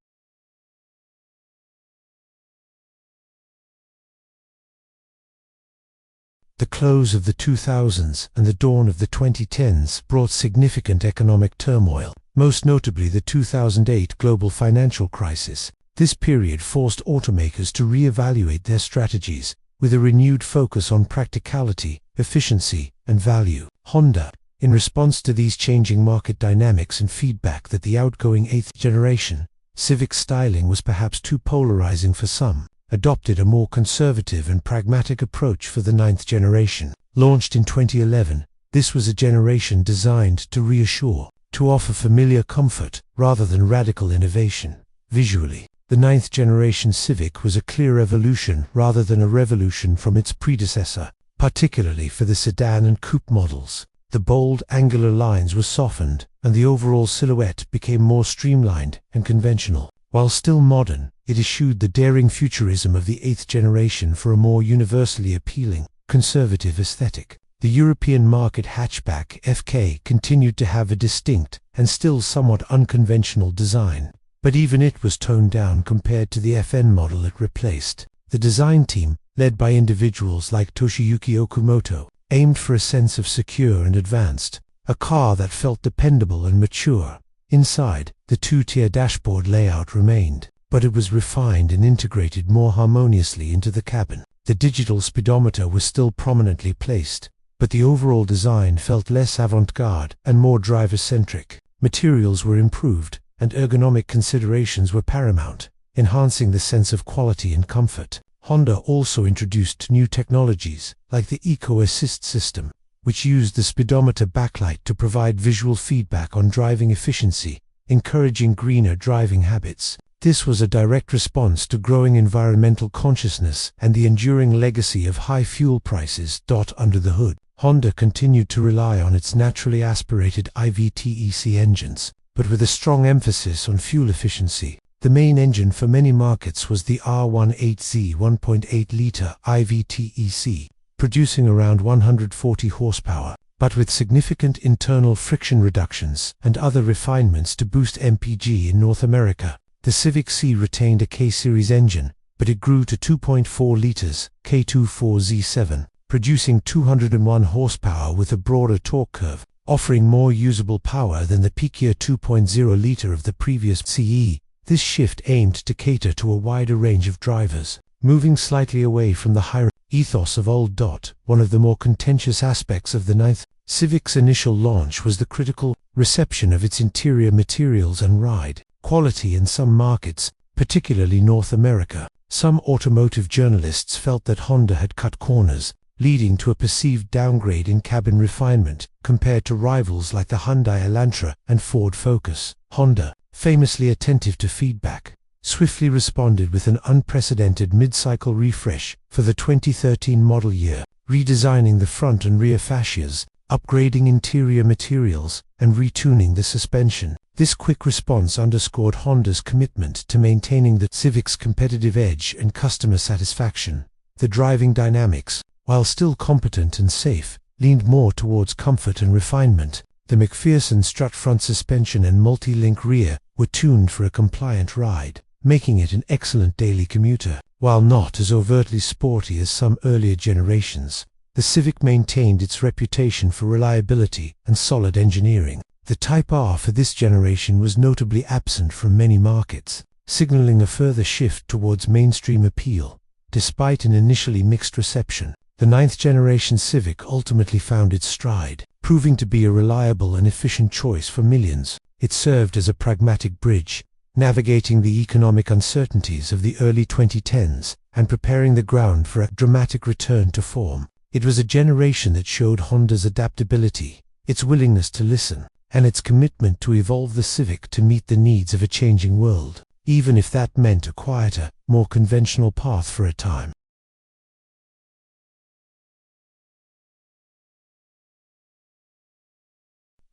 The close of the 2000s and the dawn of the 2010s brought significant economic turmoil, most notably the 2008 global financial crisis. This period forced automakers to re-evaluate their strategies, with a renewed focus on practicality, efficiency, and value. Honda, in response to these changing market dynamics and feedback that the outgoing 8th generation Civic styling was perhaps too polarizing for some, adopted a more conservative and pragmatic approach for the ninth generation. Launched in 2011, this was a generation designed to reassure, to offer familiar comfort rather than radical innovation. Visually, the ninth generation Civic was a clear evolution rather than a revolution from its predecessor, particularly for the sedan and coupe models. The bold, angular lines were softened, and the overall silhouette became more streamlined and conventional. While still modern, it eschewed the daring futurism of the eighth generation for a more universally appealing, conservative aesthetic. The European market hatchback FK continued to have a distinct and still somewhat unconventional design, but even it was toned down compared to the FN model it replaced. The design team, led by individuals like Toshiyuki Okamoto, aimed for a sense of secure and advanced, a car that felt dependable and mature. Inside, the two-tier dashboard layout remained, but it was refined and integrated more harmoniously into the cabin. The digital speedometer was still prominently placed, but the overall design felt less avant-garde and more driver-centric. Materials were improved, and ergonomic considerations were paramount, enhancing the sense of quality and comfort. Honda also introduced new technologies, like the Eco Assist system, which used the speedometer backlight to provide visual feedback on driving efficiency, encouraging greener driving habits. This was a direct response to growing environmental consciousness and the enduring legacy of high fuel prices. Under the hood, Honda continued to rely on its naturally aspirated IVTEC engines, but with a strong emphasis on fuel efficiency. The main engine for many markets was the R18Z 1.8-litre IVTEC, producing around 140 horsepower, but with significant internal friction reductions and other refinements to boost MPG in North America. The Civic C retained a K-series engine, but it grew to 2.4 litres K24Z7, producing 201 horsepower with a broader torque curve, offering more usable power than the peakier 2.0-litre of the previous CE. This shift aimed to cater to a wider range of drivers, moving slightly away from the high ethos of old. One of the more contentious aspects of the ninth Civic's initial launch was the critical reception of its interior materials and ride quality in some markets, particularly North America. Some automotive journalists felt that Honda had cut corners, leading to a perceived downgrade in cabin refinement compared to rivals like the Hyundai Elantra and Ford Focus. Honda, famously attentive to feedback, swiftly responded with an unprecedented mid-cycle refresh for the 2013 model year, redesigning the front and rear fascias, upgrading interior materials, and retuning the suspension. This quick response underscored Honda's commitment to maintaining the Civic's competitive edge and customer satisfaction. The driving dynamics, while still competent and safe, leaned more towards comfort and refinement. The McPherson strut front suspension and multi-link rear were tuned for a compliant ride, making it an excellent daily commuter. While not as overtly sporty as some earlier generations, the Civic maintained its reputation for reliability and solid engineering. The Type R for this generation was notably absent from many markets, signaling a further shift towards mainstream appeal. Despite an initially mixed reception, the ninth generation Civic ultimately found its stride, proving to be a reliable and efficient choice for millions. It served as a pragmatic bridge, navigating the economic uncertainties of the early 2010s and preparing the ground for a dramatic return to form. It was a generation that showed Honda's adaptability, its willingness to listen, and its commitment to evolve the Civic to meet the needs of a changing world, even if that meant a quieter, more conventional path for a time.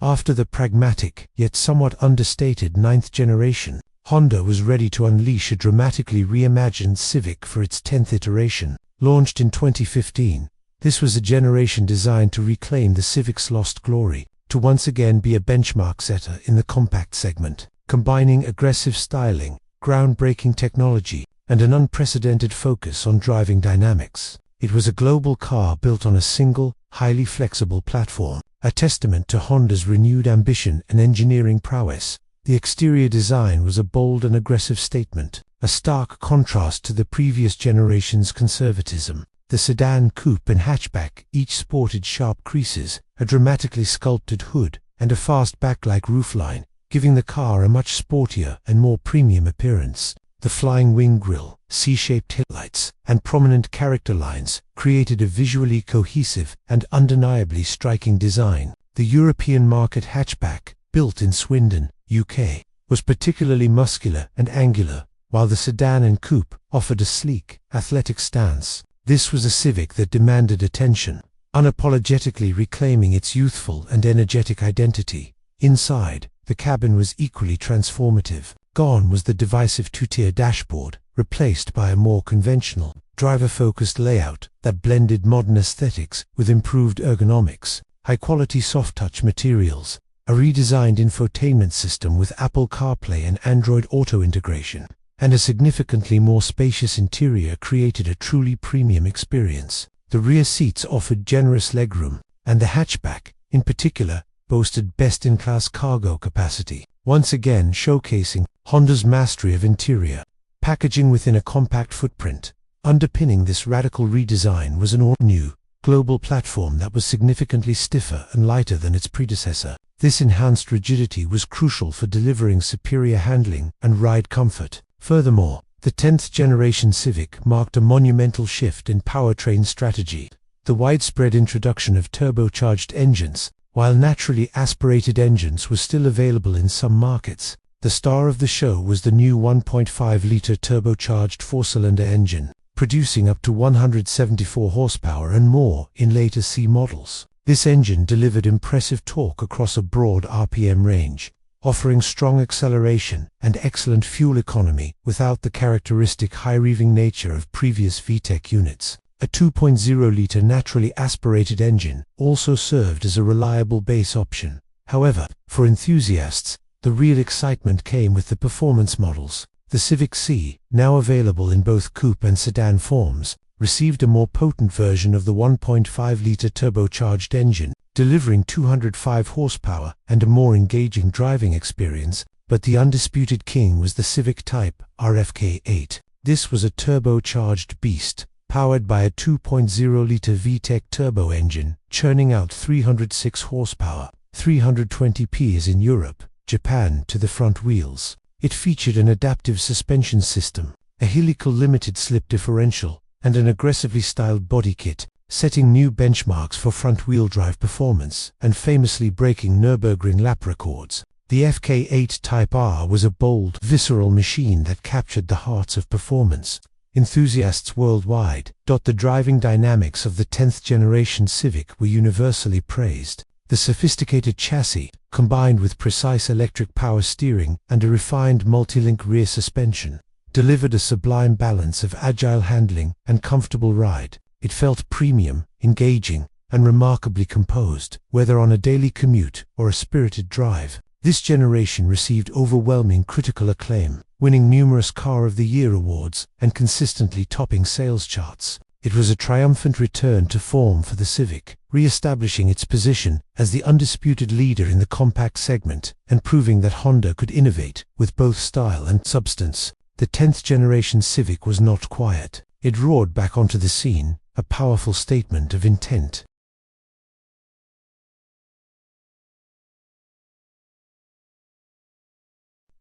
After the pragmatic, yet somewhat understated ninth generation, Honda was ready to unleash a dramatically reimagined Civic for its 10th iteration. Launched in 2015, this was a generation designed to reclaim the Civic's lost glory, to once again be a benchmark setter in the compact segment, combining aggressive styling, groundbreaking technology, and an unprecedented focus on driving dynamics. It was a global car built on a single, highly flexible platform, a testament to Honda's renewed ambition and engineering prowess. The exterior design was a bold and aggressive statement, a stark contrast to the previous generation's conservatism. The sedan, coupe and hatchback each sported sharp creases, a dramatically sculpted hood, and a fast backlight roofline, giving the car a much sportier and more premium appearance. The flying wing grille, C-shaped headlights, and prominent character lines created a visually cohesive and undeniably striking design. The European market hatchback, built in Swindon, UK, was particularly muscular and angular, while the sedan and coupe offered a sleek, athletic stance. This was a Civic that demanded attention, unapologetically reclaiming its youthful and energetic identity. Inside, the cabin was equally transformative. Gone was the divisive two-tier dashboard, replaced by a more conventional, driver-focused layout that blended modern aesthetics with improved ergonomics, high-quality soft-touch materials, a redesigned infotainment system with Apple CarPlay and Android Auto integration, and a significantly more spacious interior created a truly premium experience. The rear seats offered generous legroom, and the hatchback, in particular, boasted best-in-class cargo capacity, once again showcasing Honda's mastery of interior packaging within a compact footprint. Underpinning this radical redesign was an all-new, global platform that was significantly stiffer and lighter than its predecessor. This enhanced rigidity was crucial for delivering superior handling and ride comfort. Furthermore, the 10th generation Civic marked a monumental shift in powertrain strategy. The widespread introduction of turbocharged engines, while naturally aspirated engines were still available in some markets, the star of the show was the new 1.5-liter turbocharged four-cylinder engine, producing up to 174 horsepower and more in later C models. This engine delivered impressive torque across a broad RPM range, offering strong acceleration and excellent fuel economy without the characteristic high-revving nature of previous VTEC units. A 2.0-liter naturally aspirated engine also served as a reliable base option. However, for enthusiasts, the real excitement came with the performance models. The Civic C, now available in both coupe and sedan forms, received a more potent version of the 1.5-liter turbocharged engine, delivering 205 horsepower and a more engaging driving experience, but the undisputed king was the Civic Type RFK8. This was a turbocharged beast, powered by a 2.0-liter VTEC turbo engine, churning out 306 horsepower, 320 PS in Europe, Japan to the front wheels. It featured an adaptive suspension system, a helical limited slip differential, and an aggressively styled body kit, setting new benchmarks for front-wheel drive performance and famously breaking Nürburgring lap records. The FK8 Type R was a bold, visceral machine that captured the hearts of performance enthusiasts worldwide. The driving dynamics of the 10th generation Civic were universally praised. The sophisticated chassis, combined with precise electric power steering and a refined multi-link rear suspension, delivered a sublime balance of agile handling and comfortable ride. It felt premium, engaging, and remarkably composed, whether on a daily commute or a spirited drive. This generation received overwhelming critical acclaim, winning numerous Car of the Year awards and consistently topping sales charts. It was a triumphant return to form for the Civic, re-establishing its position as the undisputed leader in the compact segment and proving that Honda could innovate with both style and substance. The 10th generation Civic was not quiet. It roared back onto the scene, a powerful statement of intent.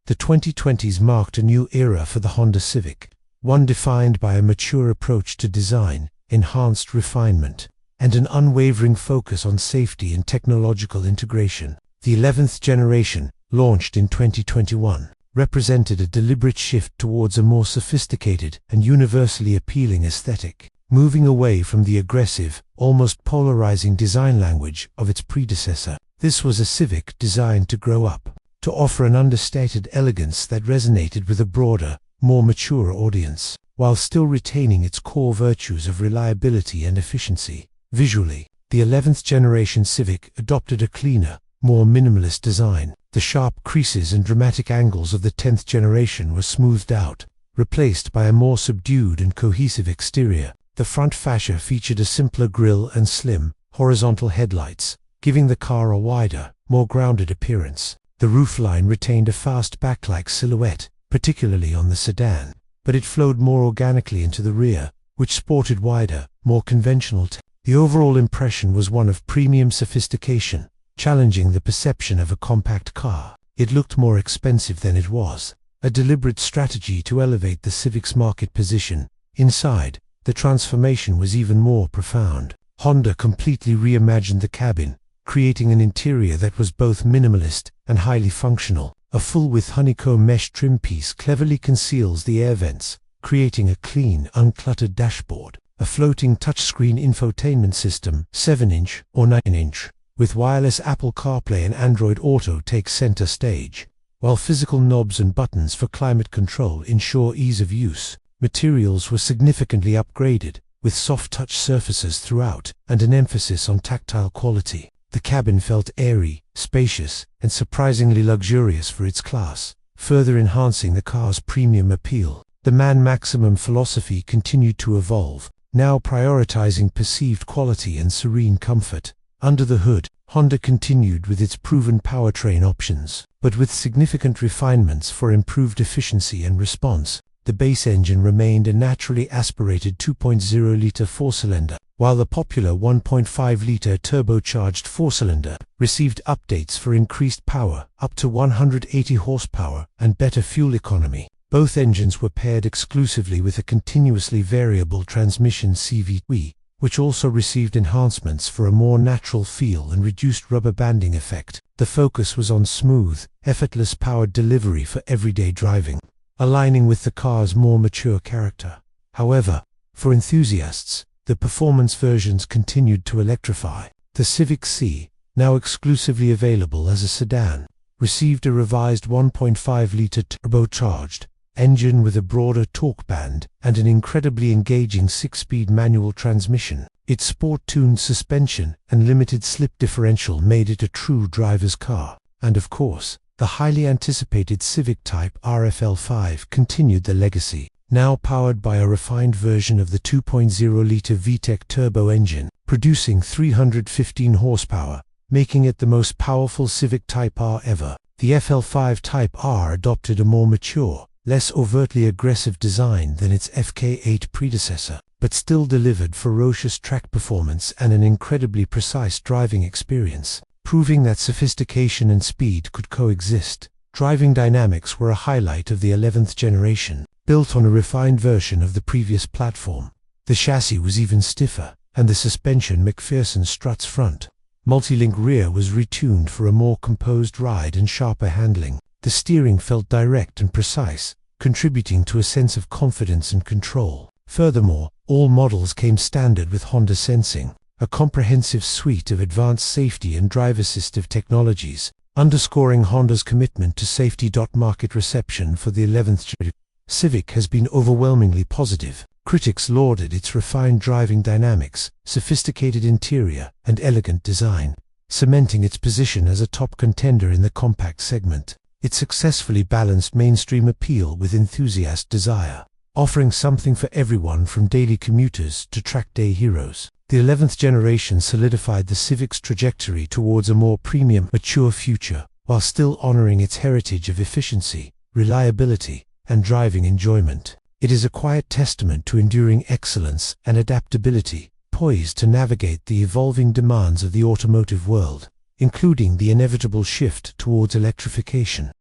The 2020s marked a new era for the Honda Civic, one defined by a mature approach to design, enhanced refinement, and an unwavering focus on safety and technological integration. The 11th generation, launched in 2021, represented a deliberate shift towards a more sophisticated and universally appealing aesthetic, moving away from the aggressive, almost polarizing design language of its predecessor. This was a Civic designed to grow up, to offer an understated elegance that resonated with a broader, more mature audience, while still retaining its core virtues of reliability and efficiency. Visually, the 11th generation Civic adopted a cleaner, more minimalist design. The sharp creases and dramatic angles of the 10th generation were smoothed out, replaced by a more subdued and cohesive exterior. The front fascia featured a simpler grille and slim, horizontal headlights, giving the car a wider, more grounded appearance. The roofline retained a fastback-like silhouette, particularly on the sedan, but it flowed more organically into the rear, which sported wider, more conventional The overall impression was one of premium sophistication, challenging the perception of a compact car. It looked more expensive than it was. a deliberate strategy to elevate the Civic's market position. Inside, the transformation was even more profound. Honda completely reimagined the cabin, creating an interior that was both minimalist and highly functional. A full-width honeycomb mesh trim piece cleverly conceals the air vents, creating a clean, uncluttered dashboard. A floating touchscreen infotainment system, 7-inch or 9-inch, with wireless Apple CarPlay and Android Auto take center stage, while physical knobs and buttons for climate control ensure ease of use. Materials were significantly upgraded, with soft touch surfaces throughout and an emphasis on tactile quality. The cabin felt airy, spacious, and surprisingly luxurious for its class, further enhancing the car's premium appeal. The Man Maximum philosophy continued to evolve, now prioritizing perceived quality and serene comfort. Under the hood, Honda continued with its proven powertrain options, but with significant refinements for improved efficiency and response. The base engine remained a naturally aspirated 2.0-liter four-cylinder, while the popular 1.5-liter turbocharged four-cylinder received updates for increased power, up to 180 horsepower, and better fuel economy. Both engines were paired exclusively with a continuously variable transmission CVT, which also received enhancements for a more natural feel and reduced rubber banding effect. The focus was on smooth, effortless power delivery for everyday driving, aligning with the car's more mature character. However, for enthusiasts, the performance versions continued to electrify. The Civic C, now exclusively available as a sedan, received a revised 1.5-liter turbocharged engine with a broader torque band and an incredibly engaging 6-speed manual transmission. Its sport-tuned suspension and limited slip differential made it a true driver's car. And of course, the highly anticipated Civic Type RFL5 continued the legacy, now powered by a refined version of the 2.0-liter VTEC turbo engine, producing 315 horsepower, making it the most powerful Civic Type R ever. The FL5 Type R adopted a more mature, less overtly aggressive design than its FK8 predecessor, but still delivered ferocious track performance and an incredibly precise driving experience, proving that sophistication and speed could coexist. Driving dynamics were a highlight of the 11th generation, built on a refined version of the previous platform. The chassis was even stiffer, and the suspension McPherson struts front. Multi-link rear was retuned for a more composed ride and sharper handling. The steering felt direct and precise, contributing to a sense of confidence and control. Furthermore, all models came standard with Honda Sensing, a comprehensive suite of advanced safety and drive-assistive technologies, underscoring Honda's commitment to safety. Market reception for the 11th Civic has been overwhelmingly positive. Critics lauded its refined driving dynamics, sophisticated interior, and elegant design, cementing its position as a top contender in the compact segment. It successfully balanced mainstream appeal with enthusiast desire, offering something for everyone from daily commuters to track day heroes. The 11th generation solidified the Civic's trajectory towards a more premium, mature future, while still honoring its heritage of efficiency, reliability, and driving enjoyment. It is a quiet testament to enduring excellence and adaptability, poised to navigate the evolving demands of the automotive world, including the inevitable shift towards electrification.